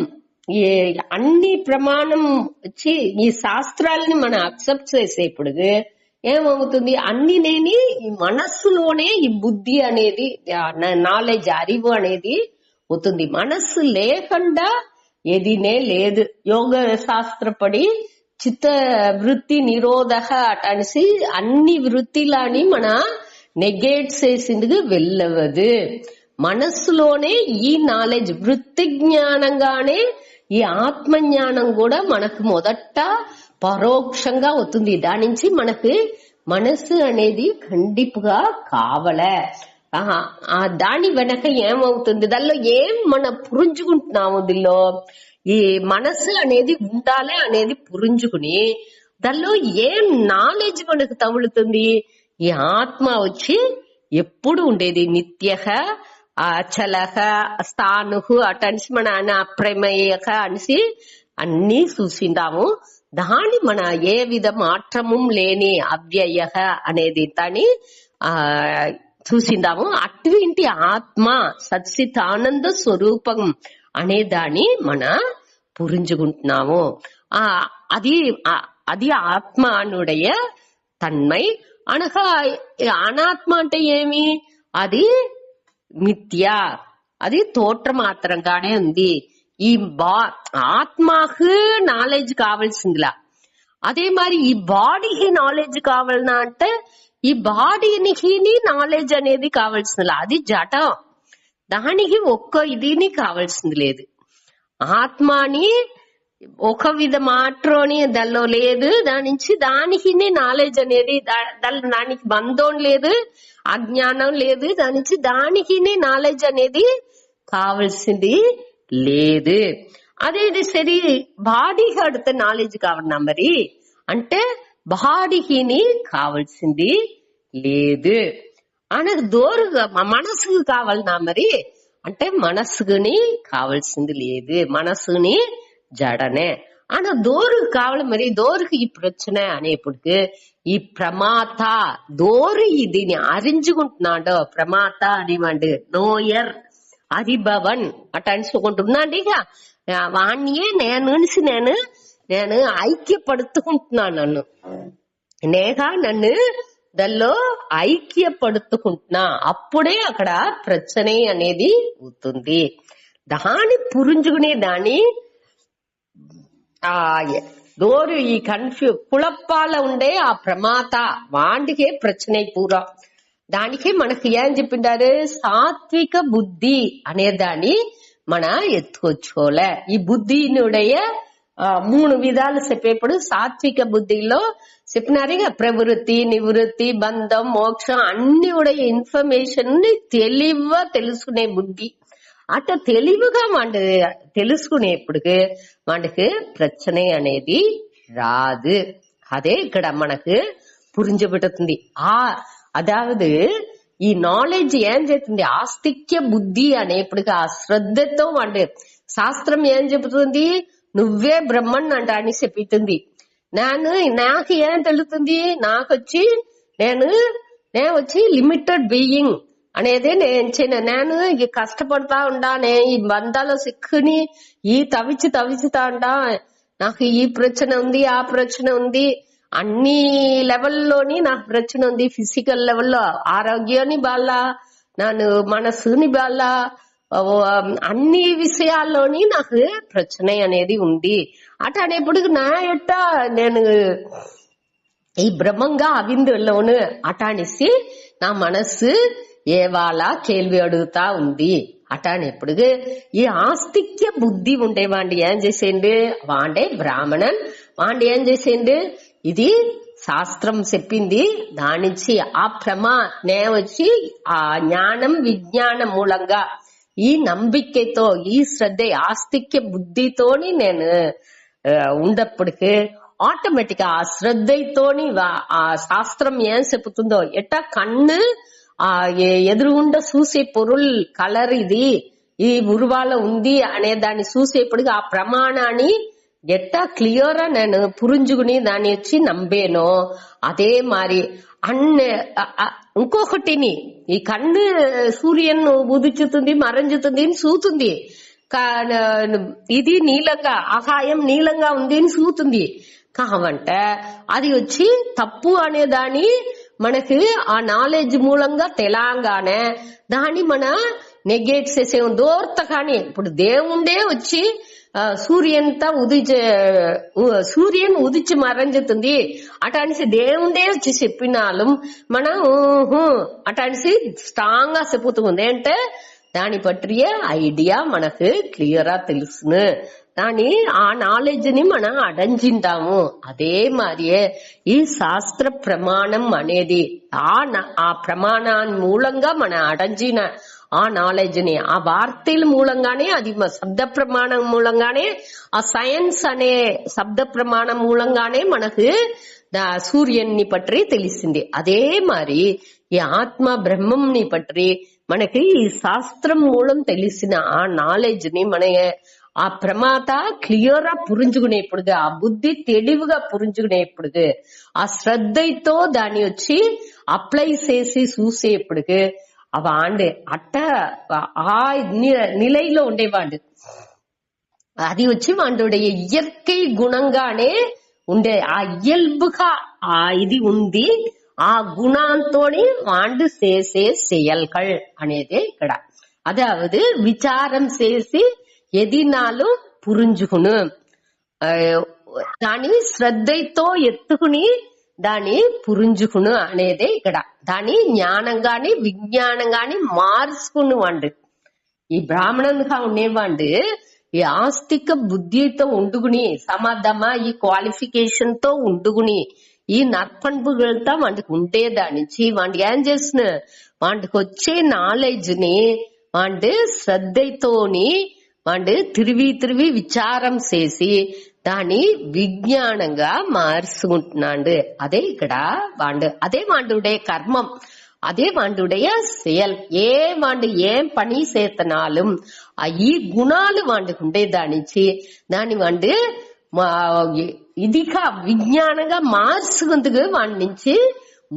అన్ని ప్రమాణం వచ్చి ఈ శాస్త్రాలని మనం అక్సెప్ట్ చేసేప్పుడు ఏమవుతుంది, అన్ని నేని ఈ మనస్సులోనే ఈ బుద్ధి అనేది నాలెడ్జ్ அறிவு అనేది అవుతుంది. మనస్సు లేకుండా ఏదినే లేదు. యోగ శాస్త్రపడి చిత్త వృత్తి నిరోధక అటనిసి అన్ని వృత్తిలని మన నెగేట్ చేసింది వెళ్ళవదు. మనస్సులోనే ఈ నాలెడ్జ్ వృత్తి జ్ఞానంగానే ఈ ఆత్మ జ్ఞానం కూడా మనకు మొదట పరోక్షంగా అవుతుంది. దాని నుంచి మనకు మనస్సు అనేది ఖండిపుగా కావలే. దాని వెనక ఏమవుతుంది, దానిలో ఏం మనం పురించుకుంటున్నాము, దీనిలో ఈ మనస్సు అనేది ఉండాలి అనేది పురించుకుని దానిలో ఏం నాలెడ్జ్ మనకు తగులుతుంది. ఈ ఆత్మ వచ్చి ఎప్పుడు ఉండేది నిత్యః అచలః స్థానుః అటనిసి మన అప్రమేయః అనిసి అన్ని చూసిందాము. దాని మన ఏ విధ మాత్రము లేని అవ్యయ అనేది దాన్ని చూసిందాము. అటువంటి ఆత్మ సచ్చిత్ ఆనంద స్వరూపం అనే దాన్ని మన పురించుకుంటున్నాము. అది ఆత్మ అనుடைய తన్మై అనగా అనాత్మ అంటే ఏమి, అది మిథ్య, అది తోట్ర మాత్రంగానే ఉంది. ఈ ఆత్మకు నాలెడ్జ్ కావాల్సిందిలా, అదే మరి ఈ బాడీకి నాలెడ్జ్ కావాలన్నా అంటే ఈ బాడీనికి నాలెడ్జ్ అనేది కావాల్సిందిలా, అది జటం, దానికి ఒక్క ఇదిని కావాల్సింది లేదు. ఆత్మని ఒక విధ మాత్రని దానిలో లేదు, దాని నుంచి దానికి నాలెడ్జ్ అనేది దానికి బంధం లేదు, అజ్ఞానం లేదు, దాని నుంచి దానికి నాలెడ్జ్ అనేది కావాల్సింది లేదు. అదే ఇది సరి బాడీకి అడితే నాలెడ్జ్ కావాలన్నా మరి అంటే బాడీకి కావాల్సింది లేదు. అనకు దూరుగా మనసుకు కావాలన్నా మరి అంటే మనసుకుని కావాల్సింది లేదు. మనసుని జడనే ఆனா దోరుకు కావాలి. మరి దోరుకు ఈ ప్రశ్న అనేప్పుడు ఈ ప్రమాత దోరు దీన్ని అరించుకుంటున్నాడు. ప్రమాత అనేవాడు నోయర్ హరిభవన్ అట అనుకుంటున్నాడు. ఇక వాణ్ణియే నేను ఐక్యపడుతుకుంటున్నాను. నన్ను దానిలో ఐక్యపడుతుకుంటున్నా, అప్పుడే అక్కడ ప్రశ్న అనేది అవుతుంది. దాన్ని పురించుకునే దాన్ని దోరు ఈ కుழப்பால ఉండే ఆ ప్రమాత వాండికే ప్రశ్న పూరా దానికి మనకి ఏం చెప్పిండారు, సాత్విక బుద్ధి అనేదాన్ని మన ఎత్తుకొచ్చుకోలే. ఈ బుద్ధినుடைய 3 విధాలు చెప్పేప్పుడు సాత్విక బుద్ధిలో చెప్పినారుగా ప్రవృత్తి, నివృత్తి, బంధం, మోక్షం అన్ని ఉடைய ఇన్ఫర్మేషన్ ని తెలివిగా తెలుసుకునే బుద్ధి. అట్లా తెలివిగా మనకు తెలుసుకునేప్పటికి మనకు ప్రశ్న అనేది రాదు. అదే ఇక్కడ మనకు పురించబడుతుంది. అదావదు ఈ నాలెడ్జ్ ఏం చెప్తుంది, ఆస్తిక్య బుద్ధి అనేప్పటికీ ఆ శ్రద్ధతో వాడు శాస్త్రం ఏం చెబుతుంది, నువ్వే బ్రహ్మన్ అంట అని చెప్తుంది. నాకు ఏం తెలుస్తుంది, నేను వచ్చి లిమిటెడ్ బీయింగ్ అనేది నేను కష్టపడతా ఉండానే, ఈ బంధాల సిక్కుని ఈ తవిచుతా ఉండా, నాకు ఈ ప్రశ్న ఉంది, ఆ ప్రశ్న ఉంది, అన్ని లెవెల్లోని నాకు ప్రశ్న ఉంది. ఫిజికల్ లెవెల్లో ఆరోగ్యాన్ని బాలా, నన్ను మనసుని బాలా, అన్ని విషయాల్లోని నాకు ప్రశ్న అనేది ఉంది. అట అనేప్పుడు నేను ఈ బ్రహ్మంగా అవిందులోను అట అనేసి నా మనస్సు ఏవాళ కేள்வி అడుగుతా ఉంది. అట అనేప్పుడు ఈ ఆస్తిక్య బుద్ధి ఉండేవాడి ఏం చేసేయండి, వాండే బ్రాహ్మణన్ వాండి ఏం చేసేయండి, ఇది శాస్త్రం చెప్పింది, దాని నుంచి నే వచ్చి ఆ జ్ఞానం విజ్ఞానం మూలంగా ఈ నంబికతో ఈ శ్రద్ధ ఆస్తిక్య బుద్ధితోని నేను ఉండప్పటికి ఆటోమేటిక్ ఆ శ్రద్ధతోని ఆ శాస్త్రం ఏం చెప్తుందో, ఎట్టా కన్ను ఆ ఎదురుగుండ చూసే పొరుల్ కలర్ ఇది ఈ ఉరువాల ఉంది అనే దాన్ని చూసేప్పటికి ఆ ప్రమాణాన్ని ఎట్టా క్లియర్ నేను పురింజుకుని దాన్ని వచ్చి నంబేనో, అదే మరి ఇంకొకటిని ఈ కన్ను సూర్యన్ ఉదుచుతుంది మరంజుతుంది అని చూతుంది, ఇది నీలంగా ఆకాయం నీలంగా ఉంది అని చూతుంది. కావంటే అది వచ్చి తప్పు అనే దాన్ని మనకి ఆ నాలెడ్జ్ మూలంగా తెలంగానే దాన్ని మన నెగేట్ చేసే దూరత. కానీ ఇప్పుడు దేవుండే వచ్చి సూర్యన్ ఉదిచి మరంజుతుంది అటానిసి దేవుండే వచ్చి చెప్పినాலும் మనం అటానిసి స్ట్రాంగ్ గా చెప్పుతుంది. అంటే దాని పట్టియ ఐడియా మనకు క్లియర్ గా తెలుసును, దాని ఆ నాలెడ్జ్ ని మనం అడంజింటాము. అదే మాదిరే ఈ శాస్త్ర ప్రమాణం అనేది ఆ ప్రమాణాన్ని మూలంగా మనం అడంజిన ఆ నాలెడ్జ్ ని ఆ వార్తల మూలంగానే, అది శబ్ద ప్రమాణం మూలంగానే, ఆ సైన్స్ అనే శబ్ద ప్రమాణం మూలంగానే మనకు సూర్యుని పట్టి తెలిసింది. అదే మరి ఈ ఆత్మ బ్రహ్మంని పట్టి మనకి ఈ శాస్త్రం మూలం తెలిసిన ఆ నాలెడ్జ్ ని మన ఆ ప్రమాత క్లియర్ గా పురించుకునేప్పుడు, ఆ బుద్ధి తెలివిగా పురించుకునేప్పుడు, ఆ శ్రద్ధతో దాన్ని వచ్చి అప్లై చేసి చూసేప్పటికి అవాండు అట్ట ఆ నిలైలో ఉండేవాడు. అది వచ్చి వాడుடைய ఇయற்கை గుణంగానే ఉండే ఆ ఇయల్బుగా ఆ ఇది ఉంది. ఆ గుణంతోని వాండు చేసే செயல்கள் అనేది ఇక్కడ. అదావదు విచారం చేసి ఎదినాలు పురించుకును, దాని శ్రద్ధతో ఎత్తుకుని దాన్ని పురించుకును అనేదే ఇక్కడ. దాని జ్ఞానం గాని విజ్ఞానం గాని మార్చుకుని వాడు ఈ బ్రాహ్మణుగా ఉండేవాడు ఈ ఆస్తిక బుద్ధితో ఉండుకుని సమాధమా ఈ క్వాలిఫికేషన్ తో ఉండుకుని ఈ నర్పణులతో వాడికి ఉండేదానిచ్చి వాడికి ఏం చేసిన వాడికి వచ్చే నాలెడ్జ్ ని వాడు శ్రద్ధతోని వాడు తిరిగి విచారం చేసి దాన్ని విజ్ఞానంగా మార్చుకుంటున్నాడు. అదే ఇక్కడ అదే వాడుడే కర్మం, అదే వాడుடைய செயல். వాడు ఏం పని చేతనాலும் ఈ గుణాలు వాడికి ఉండేదానిచ్చి దాన్ని వాడు ఇదిగా విజ్ఞానంగా మార్చుకుందుకు వాడి నుంచి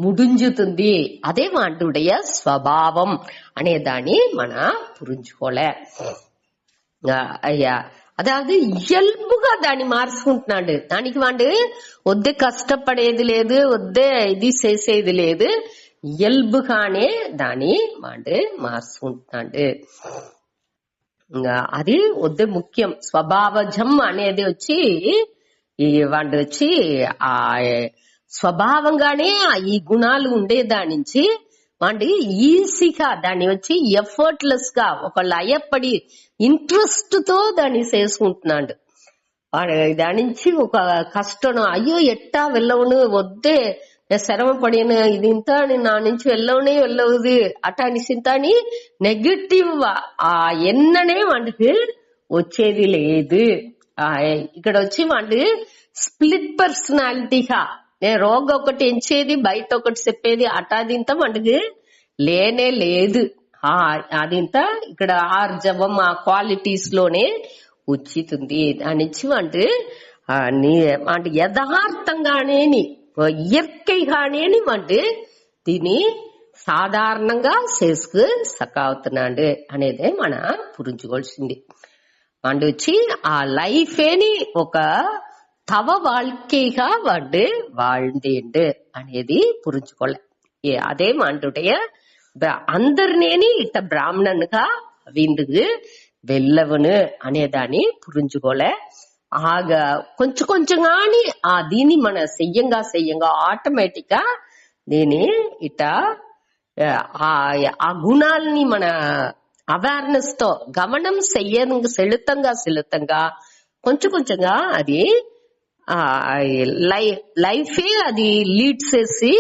ముడించుతుంది. అదే వాడుடைய స్వభావం అనే దాన్ని మన పురించుకోలే. అయ్యా అదావదు ఇయల్బుగా దాన్ని మార్చుకుంటున్నాడు. దానికి వాడు వద్దే కష్టపడేది లేదు, వద్దే ఇది చేసేది లేదు, ఇయల్బుగానే దాన్ని వాడు మార్చుకుంటున్నాడు. అది వద్దే ముఖ్యం. స్వభావజం అనేది వచ్చి వాడు వచ్చి ఆ స్వభావంగానే ఈ గుణాలు ఉండేదాని నుంచి వాడి ఈజీగా దాన్ని వచ్చి ఎఫర్ట్లెస్ గా ఒక లయపడి ఇంట్రెస్ట్ తో దాన్ని చేసుకుంటున్నాడు. దాని నుంచి ఒక కష్టం, అయ్యో ఎట్టా వెళ్ళవును వద్దే శ్రమ పడిన ఇది ఇంత నా నుంచి వెళ్ళవుది అటాని సింతాని నెగటివ్ ఆ ఎన్ననే వాడికి వచ్చేది లేదు. ఇక్కడ వచ్చి వాడి స్ప్లిట్ పర్సనాలిటీగా నేను రోగం ఒకటి ఎంచేది బయట ఒకటి చెప్పేది అటాదింత వాడికి లేనే లేదు. అదింత ఇక్కడ ఆర్జవం ఆ క్వాలిటీస్ లోనే ఉచితుంది. దానిచ్చి వాటి వాటి యథార్థంగానేని ఇయற்கைగానేని వాటి దీన్ని సాధారణంగా చేసుకు సకావుతున్నాడు అనేదే మన పురించుకోవాల్సింది. వాడు వచ్చి ఆ లైఫేని ఒక తవ வாழ்க்கைగా వాడు வாழ்ந்தேண்டு అనేది పురించుకోలే. అదే మాంటుடைய అందరినేని ఇట్ట బ్రాహ్మణన్గా విందుకు వెళ్ళవను అనేదాన్ని పురించుకోలే. ఆగా కొంచెం కొంచెంగాని దీన్ని మన చెయ్యంగా ఆటోమేటిక్ గా దీని ఇట ఆ గుణాలని మన అవేర్నెస్ తో గమనం సెలుతంగా కొంచెం కొంచెంగా అది లైఫే అది లీడ్ చేసి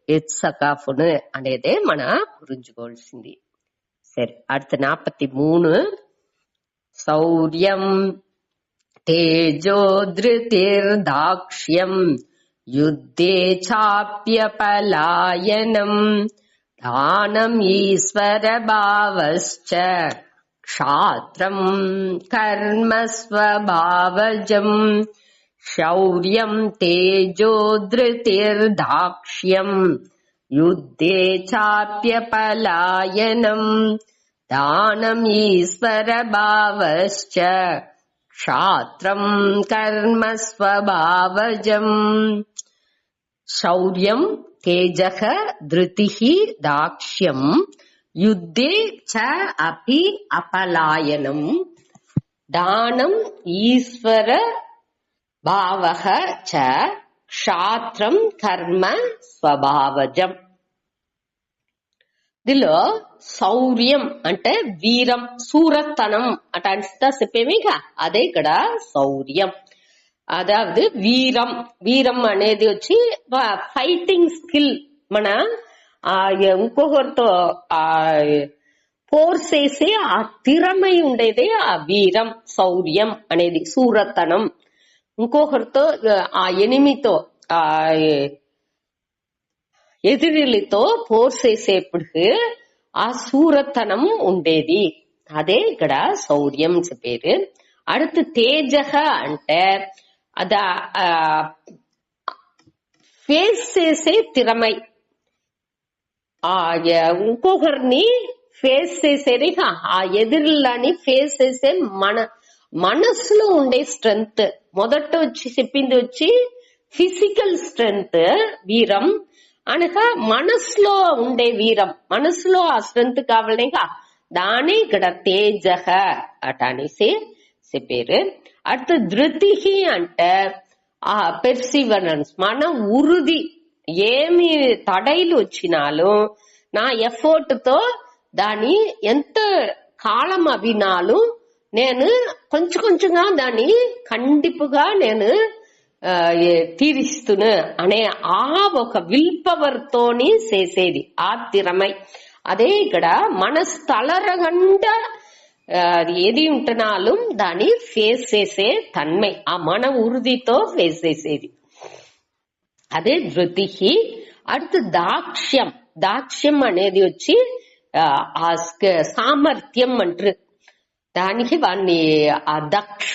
ఎత్సకాఫును అనేదే మన పురించుకోవాల్సింది. సరే, அடுத்த 43 శౌర్యం తేజోధృతిర్దాక్ష్యం యుద్ధే చాప్యపలాయనం దానం ఈశ్వర భావశ్చ క్షాత్రం కర్మ స్వభావజం. శౌర్యం తేజోధృతిర్దాక్ష్యం యుద్ధే చాప్యపలాయనం దానం ఈశ్వర భావశ్చ క్షాత్రం కర్మ స్వభావజం. శౌర్యం తేజః ధృతిః దాక్ష్యం యుద్ధే చ అపి అపలాయనం దానం ఈశ్వర భావః చ క్షాత్రం కర్మ స్వభావజం. దీనిలో శౌర్యం అంటే వీరం, సూరతనం అటంతా చెప్పేమిగా అదే ఇక్కడ శౌర్యం. అதாவது వీరం. వీరం అనేది వచ్చి ఫైటింగ్ స్కిల్. మన ఇంకొకరితో పోర్ చేసే ఆ తిరమై ఉండేదే ఆ వీరం, శౌర్యం అనేది. సూరతనం ఇంకొకరితో ఆ ఎనిమితో ఆ ఎదురులతో పోర్ చేసేప్పుడు ఆ సూరతనం ఉండేది. అదే ఇక్కడ శౌర్యం చెప్పేది. அடுத்து తేజః అంటే అద ఫేస్ చేసే తిరమై. ఇంకొకరిని ఫేస్ చేసేది ఆ ఎదురులని ఫేస్ చేసే మనసులో ఉండే స్ట్రెంగ్త్. మొదట వచ్చి చెప్పింది వచ్చి ఫిజికల్ స్ట్రెంగ్త్ వీరం అనగా మనసులో ఉండే వీరం, మనసులో ఆ స్ట్రెంగ్త్ కావాలనేగా దాని ఇక్కడ తేజః అట అనేసి చెప్పారు. அடுத்து ధృతిహి అంటే ఆ పెర్సివరెన్స్, మన ఉరుది. ఏమి తడైలు వచ్చినాலும் నా ఎఫర్ట్ తో దాన్ని ఎంత కాలం అవినాలు నేను కొంచెం కొంచెంగా దాన్ని కండిపుగా నేను తీరిస్తును అనే ఆ ఒక విల్ పవర్ తోని చేసేది ఆ తిరమై. అదే ఇక్కడ మన స్థలరగంట ఏది ఉంటున్నాலும் దాన్ని ఫేస్ చేసే తన్మై, ఆ మన ఉరుదితో ఫేస్ చేసేది అదే ధృతిహి. அடுத்து దాక్ష్యం. దాక్ష్యం అనేది వచ్చి ఆ సామర్థ్యం అంటారు. దానికి వాణ్ణి ఆ దక్ష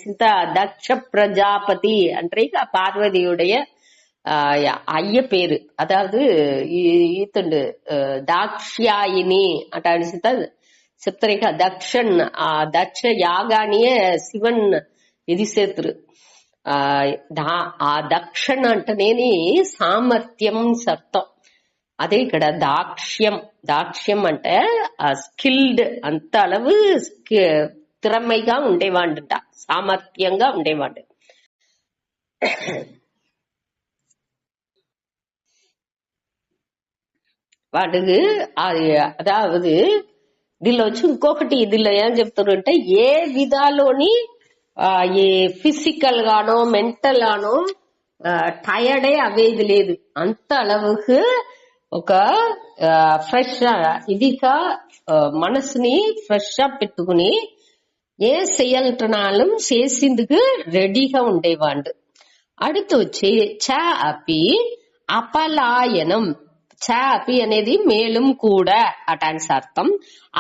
సింత దక్ష ప్రజాపతి అంటే பார்வதியுடைய ஐய பேரு. அதாவது ఈతండు దాక్ష్యాయిని అటాని సింత చెప్తారు. దక్షన్ ఆ దక్ష యాగానియే శివన్ ఇది చేతురు. ఆ దక్షణ అంటేనేని సామర్థ్యం అర్థం. అదే ఇక్కడ దాక్ష్యం. దాక్ష్యం అంటే స్కిల్డ్, అంత அளவு திறமைగా ఉండేవాడంట, సామర్థ్యంగా ఉండేవాడు. వాడు అదావదు దీనిలో వచ్చి ఇంకొకటి దీనిలో ఏం చెప్తారంటే ఏ విధాలోని ఈ ఫిజికల్ గానో మెంటల్ గానో టయర్డే అవేది లేదు అంత అలవుకు ఒక ఫ్రెష్ ఇదిగా మనసుని ఫ్రెష్ గా పెట్టుకుని ఏ చెయ్యాలంటున్నాலும் చేసిందుకు రెడీగా ఉండేవాడు. அடுத்து వచ్చి చ అపి అపలాయనం. చ అపి అనేది మేலும் కూడా అటానికి అర్థం.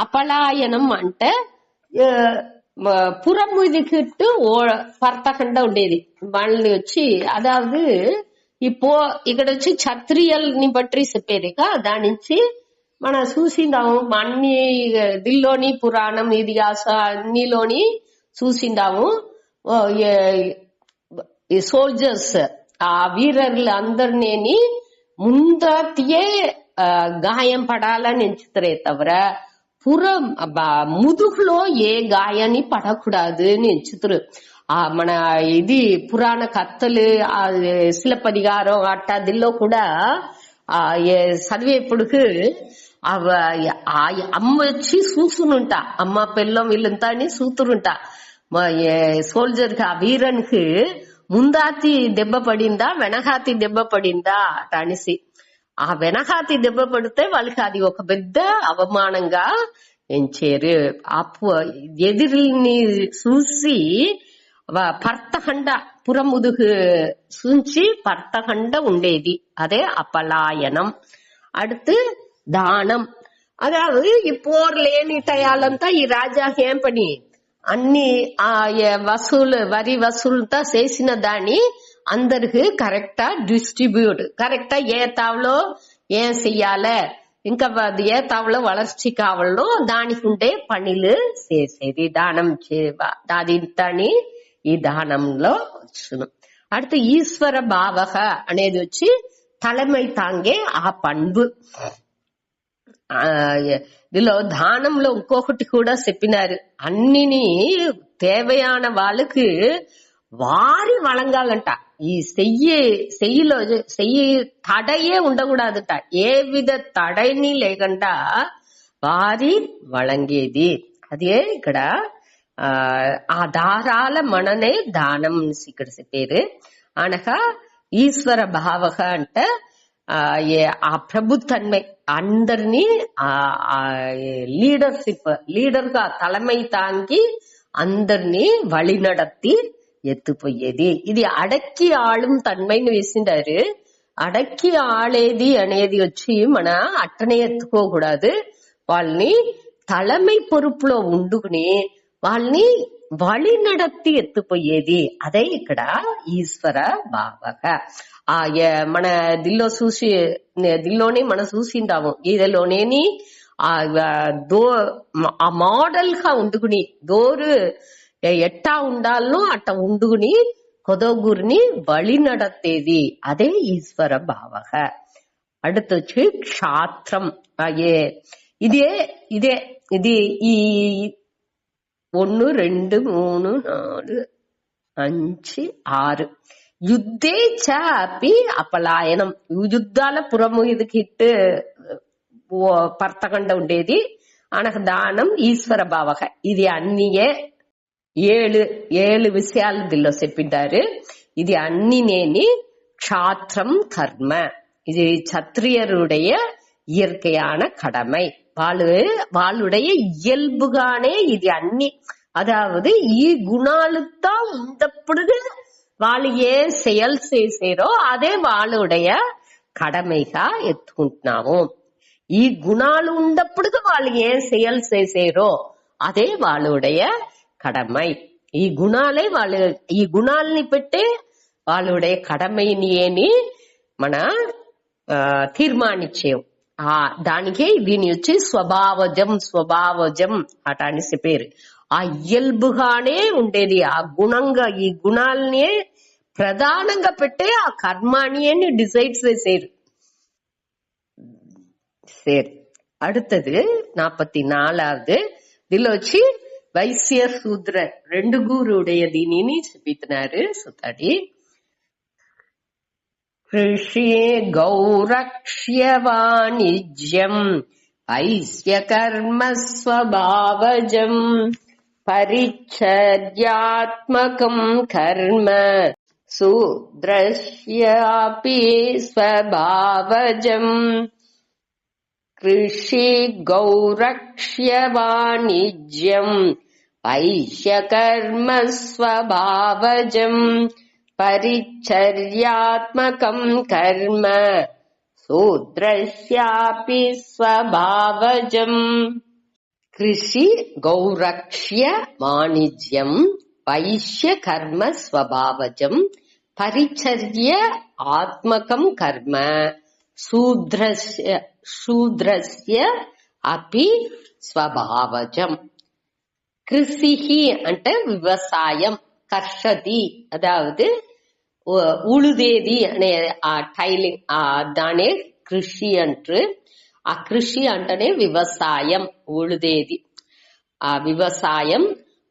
అపలాయనం అంటే புறம் முதுகிட்டு పరతకుండా ఉండేది వాళ్ళని వచ్చి అదావదు இப்போ ఇక్కడ వచ్చి క్షత్రియుల్ని బట్టి చెప్పేదిగా దాని నుంచి మనం చూసిందాము అన్ని దిల్లోని పురాణం ఇతిహాస అన్నిలోని చూసిందాము ఈ సోల్జర్స్ ఆ వీరర్లు అందరినీ ముందటియే గాయం పడాలని ఎంచుతారే తవర పురం ముదుగులో ఏ గాయాన్ని పడకూడదు అని ఎంచుతారు. మన ఇది పురాణ కథలు శిలపదిగారం అట్టాదిల్లో కూడా చదివేప్పుడుకు అమ్మ వచ్చి చూసునుంటా అమ్మ పిల్లం వీళ్ళంతా అని చూతురుంటా సోల్జర్ కి ఆ వీరన్కి ముందాతి దెబ్బ పడిందా వెనకాతి దెబ్బ పడిందా అట అనేసి ఆ వెనకాతి దెబ్బ పడితే వాళ్ళకి అది ఒక పెద్ద అవమానంగా ఎంచారు. ఎదిరిని చూసి పర్తఖండ పురముదుగు చూచి పర్తఖండ ఉండేది అదే అపలాయనం. அடுத்து దానం. అదావదు ఈ పోర్ లేని టయాలంతా ఈ రాజా ఏం పని అన్ని వరి వసూలుతా చేసిన దాన్ని అందరికి కరెక్టా డిస్ట్రిబ్యూట్ కరెక్టా ఏ తావులో ఏం చెయ్యాలి ఇంకా ఏ తావులో వளர்ச்சி కావాలో దానికి ఉండే పనులు చేసేది దానం దాని ఈ దానంలో వచ్చును. அடுத்து ఈశ్వర భావక అనేది వచ్చి తలమై తాంగే ఆ పண்பு. దీనిలో దానంలో ఇంకొకటి కూడా చెప్పినారు అన్నిని தேவையான వాళ్ళకి వారి వళంగాలంట. ఈ చెయ్యిలో తడయే ఉండకూడదట. ఏ విధ తడని లేకుండా వారి వళంగేది అదే ఇక్కడ ఆధారాల మననే దానం ఇక్కడ చెప్పారు. అనగా ఈశ్వర భావక అంటే ఆ ప్రభుత్వమే అందరినీ లీడర్ గా తలమై తాంగి అందరినీ వழிநடத்தி ఎత్తుపోయేది. ఇది అడక్కి ఆளும் తన్మైని వేసిండారు. అడక్కి ఆళేది అనేది వచ్చి మన అట్టనే ఎత్తుకోకూడదు. వాళ్ళని తలమై పొరుపులో ఉండుకుని వాళ్ళని వழிநடத்தி ఎత్తుపోయేది అదే ఇక్కడ ఈశ్వర భావక. మన దిల్లోనే మనం చూసిందాము ఇదిలోనేని ఆ మోడల్ గా ఉండుకుని దోరు ఎట్టా ఉండాలనో అట్ట ఉండుకుని కొదగురిని వழிநடத்தేది అదే ఈశ్వర భావక. அடுத்து వచ్చి క్షాత్రం. ఇది ఈ 1 2 3 4 5 6 యుద్ధే చ అపి అపలాయనం. యుద్ధాల పురము ఇదికిట్టు పర్తకండ ఉండేది అనకు దానం ఈశ్వర భావక. ఇది అన్నియే 7 విషయాలు దీనిలో చెప్పింటారు. ఇది అన్నినేని క్షాత్రం కర్మ. ఇది క్షత్రియరుடைய இயற்கையான கடமை. వాళ్ళుடைய இயல்புగానే ఇది అన్ని. అదావదు ఈ గుణాలతో ఉన్నప్పుడు వాళ్ళు ఏ செயல் చేసారో అదే వాళ్ళుடைய கடமைగా ఎత్తుకుంటున్నాము. ఈ గుణాలు ఉన్నప్పుడు వాళ్ళు ఏ செயல் చేసారో అదే వాళ్ళుடைய கடமை. ఈ గుణాలని పెట్టే వాళ్ళుடைய கடமைని ఏని మన తీర్మానించాం. దానికే దీని వచ్చి స్వభావజం అట అని చెప్పారు. ఆ ఇయల్బుగానే ఉండేది ఆ గుణంగా ఈ గుణాలనే ప్రధానంగా పెట్టే ఆ కర్మాని డిసైడ్ చేశారు. சரி, அடுத்தது 44வது దీనిలో వచ్చి వైశ్య శూద్ర రెండు గూరుடைய దీనిని చెప్పినారు. సుతడి కృషి గౌరక్ష్య వాణిజ్యం వైశ్య కర్మ స్వభావజం పరిచ్ఛర్యాత్మకం కర్మ శూద్రస్యాపి స్వభావజం కృషి గౌరక్ష్య వాణిజ్యం వైశ్య కర్మ స్వభావజం పరిచ్ఛర్యాత్మకం కర్మ శూద్రస్యాపి స్వభావజం కృషి గౌరక్ష్య వాణిజ్యం వైశ్య కర్మ స్వభావజం పరిచర్య ఆత్మకం కర్మ శూద్రస్య అపి స్వభావజం కృషి అంటే விவசாயம் கர்ஷதி அதாவது உழுதேதி అనే ఆ టైలింగ్ దానే కృషి అంటారు. ఆ కృషి అంటేనే వ్యవసాయం ఉழுదేది. ఆ వ్యవసాయం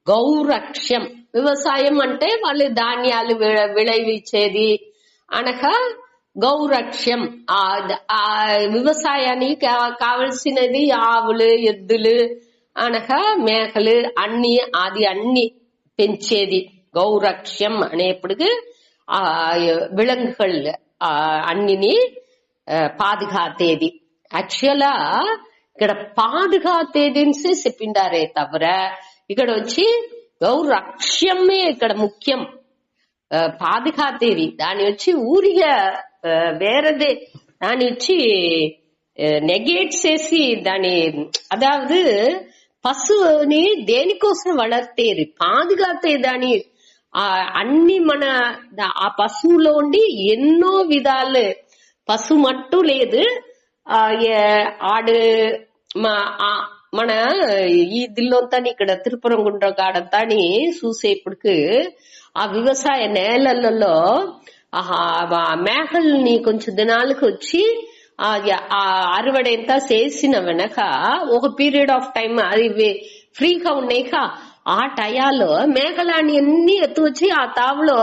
గౌరక్ష్యం వ్యవసాయం అంటే వాళ్ళు ధాన్యాలు విளைవించేది అనగా గౌరక్ష్యం. ఆ వ్యవసాయానికి కావలసినది ఆవులు ఎద్దులు అనగా మేకలు అన్ని అన్ని పెంచేది. గౌరక్ష్యం అనేప్పటికి ఆ విలంగుகள் అన్నిని పాదుకాతేది. యాక్చువల్గా ఇక్కడ పాదుకాతేదిని చెప్పిండారే తవర ఇక్కడ వచ్చి గౌరక్ష్యమే ఇక్కడ ముఖ్యం. పాదుకాతేది దాని వచ్చి ఊరిగా వేరేదే దాని వచ్చి నెగేట్ చేసి దాని అదాவது పశువుని దేనికోసం వளர்த்தేది పాదుకాతేదాని అన్ని మన ఆ పశువులో ఉండి ఎన్నో విధాలు పశు మట్టు లేదు ఆడు మన ఈ దిల్లోంతాని ఇక్కడ తిరుపురం గుండ్ర కాడంతాని చూసేప్పటికి ఆ వ్యవసాయ నేలలలో మేకల్ని కొంచెం దినాలకు వచ్చి ఆ అరవడెంత చేసిన వెనక ఒక పీరియడ్ ఆఫ్ టైం అది ఫ్రీగా ఉన్నాయిక ఆ టయాలో మేకలాన్ని అన్ని ఎత్తు వచ్చి ఆ తావులో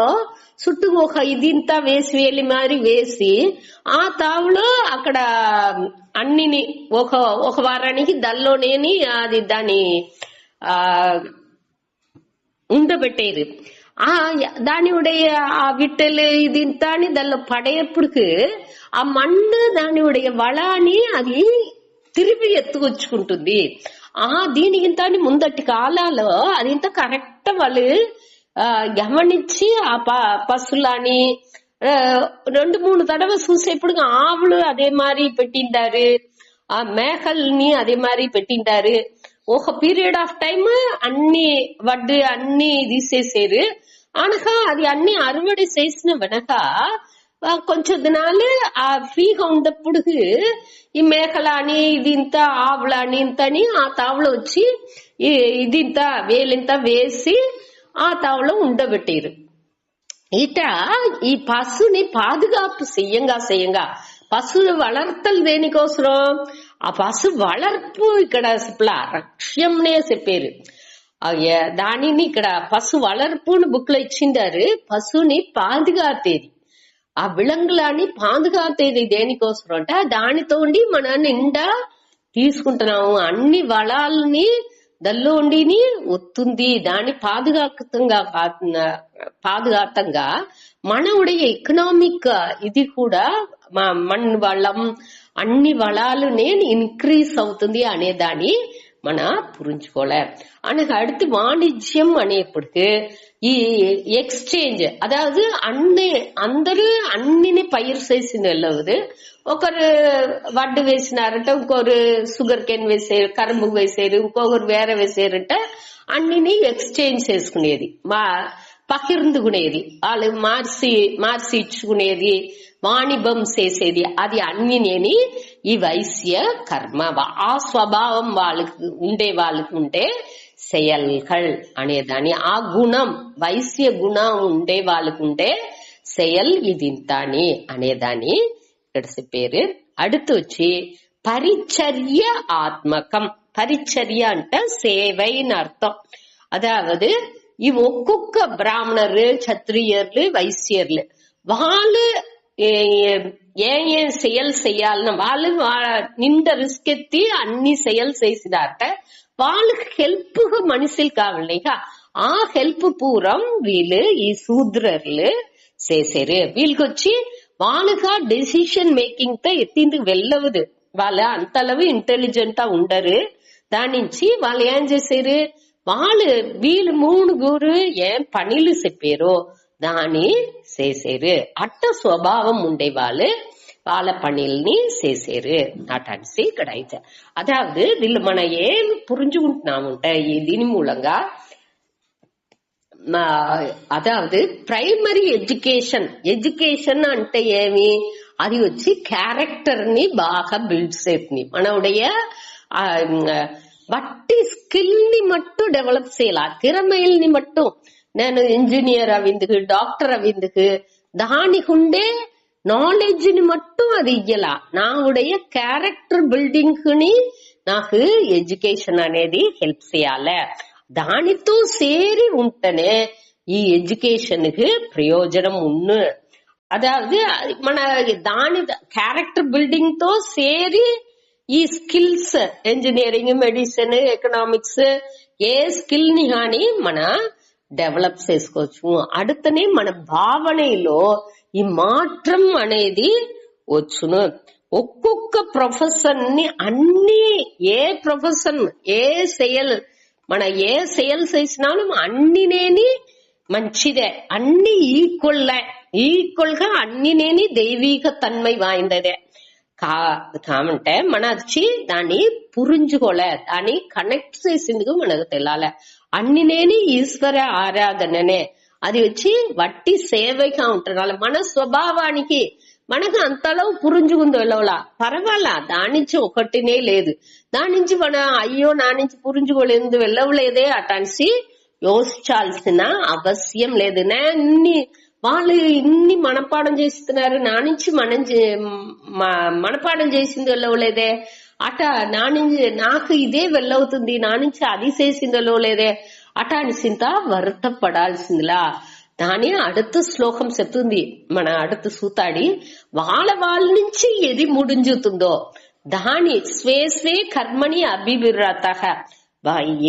చుట్టూ ఒక ఇదింతా వేసి వేలి మారి వేసి ఆ తావులో అక్కడ అన్నిని ఒక వారానికి దల్లోనేని అది దాన్ని ఉండబెట్టేరు. దాని ఉடைய ఆ విట్టెలు ఇదింతా అని దానిలో పడేప్పటికి ఆ మన్ను దాని ఉடைய వళాని అది తిరిగి ఎత్తుకొచ్చుకుంటుంది. దీనికింత ముందటి కాలాలో అది ఇంత కరెక్ట్ వాళ్ళు గమనించి ఆ పశువులని 2-3 తడవ చూసేప్పుడు ఆవులు అదే మారి పెట్టిండారు, ఆ మేకల్ని అదే మారి పెట్టిండారు. ఒక పీరియడ్ ఆఫ్ టైమ్ అన్ని వడ్డు అన్ని తీసేసారు. అనగా అది అన్ని అరవడి చేసిన వెనక కొంచెం దినాలు ఆ ఫ్రీగా ఉన్నప్పుడు ఈ మేకలని ఇదింత ఆవులని ఇంతని ఆ తావులో వచ్చి ఇదింత వేలింత వేసి ఆ తావులో ఉండబెట్టారు. ఇట ఈ పశుని పాదుకాపు చెయ్యంగా పశువులు వளர்த்தல் దేనికోసరం ఆ పశు వளர்ப்பு ఇక్కడ రక్ష్యంనే చెప్పారు. దానిని ఇక్కడ పశు వளர்ப்புని బుక్ లో ఇచ్చిండారు. పశుని పాదుకాతేది ఆ విలంగులని పాదుకాతేది దేనికోసం అంటే దానితో మన నిండా తీసుకుంటున్నాము అన్ని వళాలని దల్లో ఉండిని వస్తుంది. దాని పాదుఘాతంగా మన ఉடைய ఎకనామిక్ ఇది కూడా మన వళం అన్ని వళాలు ఇన్క్రీజ్ అవుతుంది అనేదాన్ని మన புரிஞ்சுக்கோல. ஆனா அடுத்து வாணிஜ்யம் అనేప్పటికి ఈ ఎక్స్చేంజ్ అదాவது అందరూ అన్నిని పైరు చేసిన వెళ్ళదు. ఒకరు వడ్డు వేసినారంట, ఇంకొకరు షుగర్ కేన్ వేసారు, కరుంబు వేసారు, ఇంకొకరు వేరే వేసారంట. అన్నిని ఎక్స్చేంజ్ చేసుకునేది, పకిర్ందుకునేది, వాళ్ళు మార్చి ఇచ్చుకునేది, వాణిభం చేసేది. అది అన్నినేని ఈ వైశ్య కర్మ ఆ స్వభావం వాళ్ళకు ఉంటే செயல்கள் అనేదాన్ని ఆ గుణం వైశ్య గుణం ఉండే వాళ్ళకుంటే செயல் ఇదింతాని అనేదాన్ని ఇక్కడ చెప్పారు. அடுத்து వచ్చి పరిచర్య ఆత్మకం. పరిచర్య అంటే సేవైన అర్థం. అదాவது ఈ ఒక్కొక్క బ్రాహ్మణరు, క్షత్రియర్లు, వైశ్యర్లు వాళ్ళు ఏం செயல் చేయాలని వాళ్ళు నిండ రిస్క్ ఎత్తి అన్ని செயல் చేసినారట. వాళ్ళకి హెల్ప్ మనుషులు కావాలి. ఆ హెల్ప్ పూరం వీళ్ళు ఈ శూద్రర్లు చేశారు. వీళ్ళకి వచ్చి వాళ్ళుగా డెసిషన్ మేకింగ్ తో ఎత్తిందుకు వెళ్ళవదు. వాళ్ళ అంతஅளவு ఇంటెలిజెంట్ ఉండరు. దాని నుంచి వాళ్ళు ఏం చేశారు, వీళ్ళు మూడుగురు ఏం పనులు చెప్పారో దాన్ని చేశారు. అట్ట స్వభావం ఉండే వాళ్ళ పనుల్ని చేశారు అటనిసి ఇక్కడ అయితే. అదావదు వీళ్ళు మన ఏం పురించుకుంటున్నామంటే దీని మూలంగా అదావదు ప్రైమరీ ఎడ్యుకేషన్ అంటే ఏమి, అది వచ్చి క్యారెక్టర్ ని బాగా బిల్డ్ చేస్తుంది. మనవుடைய வட்டி ஸ்கில் ని மட்டு டெவலப் செய்யலாம். திறமையில்ని மட்டு నేను ఇంజనీర్ అవిందుకు డాక్టర్ అవిందుకు దానికుండే నాలెడ్జ్ ని మట్టు అది ఇయ్యలా. నావుடைய క్యారెక్టర్ బిల్డింగ్ ని నాకు ఎడ్యుకేషన్ అనేది హెల్ప్ చేయాలి. దానితో సేరి ఉంటేనే ఈ ఎడ్యుకేషన్ కి ప్రయోజనం ఉన్ను. అదావదు మన దాని క్యారెక్టర్ బిల్డింగ్ తో సేరి ఈ స్కిల్స్ ఇంజనీరింగ్, మెడిసిన్, ఎకనామిక్స్ ఏ స్కిల్ ని గాని మన డెవలప్ చేసుకోవచ్చు. அடுத்தనే మన భావనలో ఈ మాత్రం అనేది వచ్చును. ఒక్కొక్క ప్రొఫెషన్ ని అన్ని ఏ ప్రొఫెషన్ ఏ செயல் మన ఏ செயல் చేసినాலும் అన్నినేని మంచిదే, అన్ని ఈక్వల్ గా అన్నినేని దైవీక తన్మై వాయిందదే కామంటే మన వచ్చి దాన్ని పురించుకోలే, దాన్ని కనెక్ట్ చేసిందుకు మనకు తెలాలే. అన్నినేని ఈశ్వర ఆరాధననే అది వచ్చి వట్టి సేవగా ఉంటున్నాడు. మన స్వభావానికి మనకు అంతలో పురించుకుంది వెళ్ళవలా పర్వాలా, దాని నుంచి ఒకటినే లేదు. దాని నుంచి మన అయ్యో నా నుంచి పురించుకోలేదు వెళ్ళవలేదే అటనిసి యోచించాల్సిన అవసరం లేదు. వాళ్ళు ఇన్ని మనపాఠం చేస్తున్నారు, నా నుంచి మనపాఠం చేసింది వెళ్ళవలేదే అట, నా నుంచి నాకు ఇదే వెళ్ళవుతుంది, నా నుంచి అది చేసింది వెళ్ళవలేదే అట అనిసింత వర్తపడాల్సిందిలా. దాని அடுத்த శ్లోకం చెప్తుంది మన அடுத்த సూతాడి, వాళ్ళ నుంచి ఏది ముడించుతుందో దాని స్వే కర్మని అభివిరత,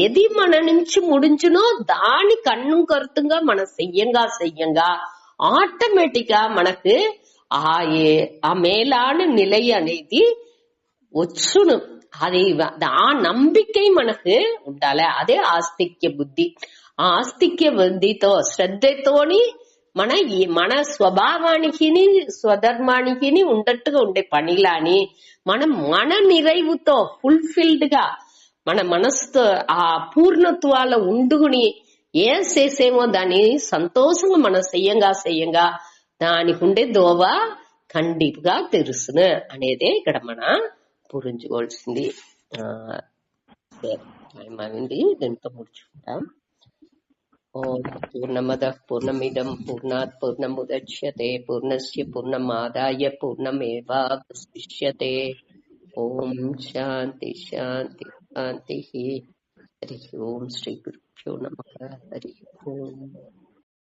ఏది మన నుంచి ముడించునో దాని కన్ను కరుతుంగా మన చెయ్యంగా ఆటోమేటిక్ గా మనకు ఆ మేలాன நிலை అనేది వచ్చును. అది ఆ నంబికై మనకు ఉండాలి. అదే ఆస్తిక్య బుద్ధి. ఆ ఆస్తిక్య బుద్ధితో శ్రద్ధతోని మన స్వభావానికి స్వధర్మానికి ఉండట్టుగా ఉండే పనిలాని మనం మన నిరైవుతో ఫుల్ఫిల్డ్ గా మన మనసుతో ఆ పూర్ణత్వాల ఉండుకుని ఏం చేసేమో దాన్ని సంతోషంగా మనం చెయ్యంగా దానికి ఉండే దోవ ఖండిగా తెలుసును అనేదే ఇక్కడ మన పురించుకోవాల్సింది. టైం అయింది, దీంతో ముడుచుకుంటాం. ఓం పూర్ణమద పూర్ణమిదం పూర్ణాత్ పూర్ణముదచ్యతే పూర్ణస్య పూర్ణమాదాయ పూర్ణమేవావశిష్యతే. ఓం శాంతి శాంతి శాంతి. హరి ఓం శ్రీ గురుభ్యో నమః. హరి ఓం.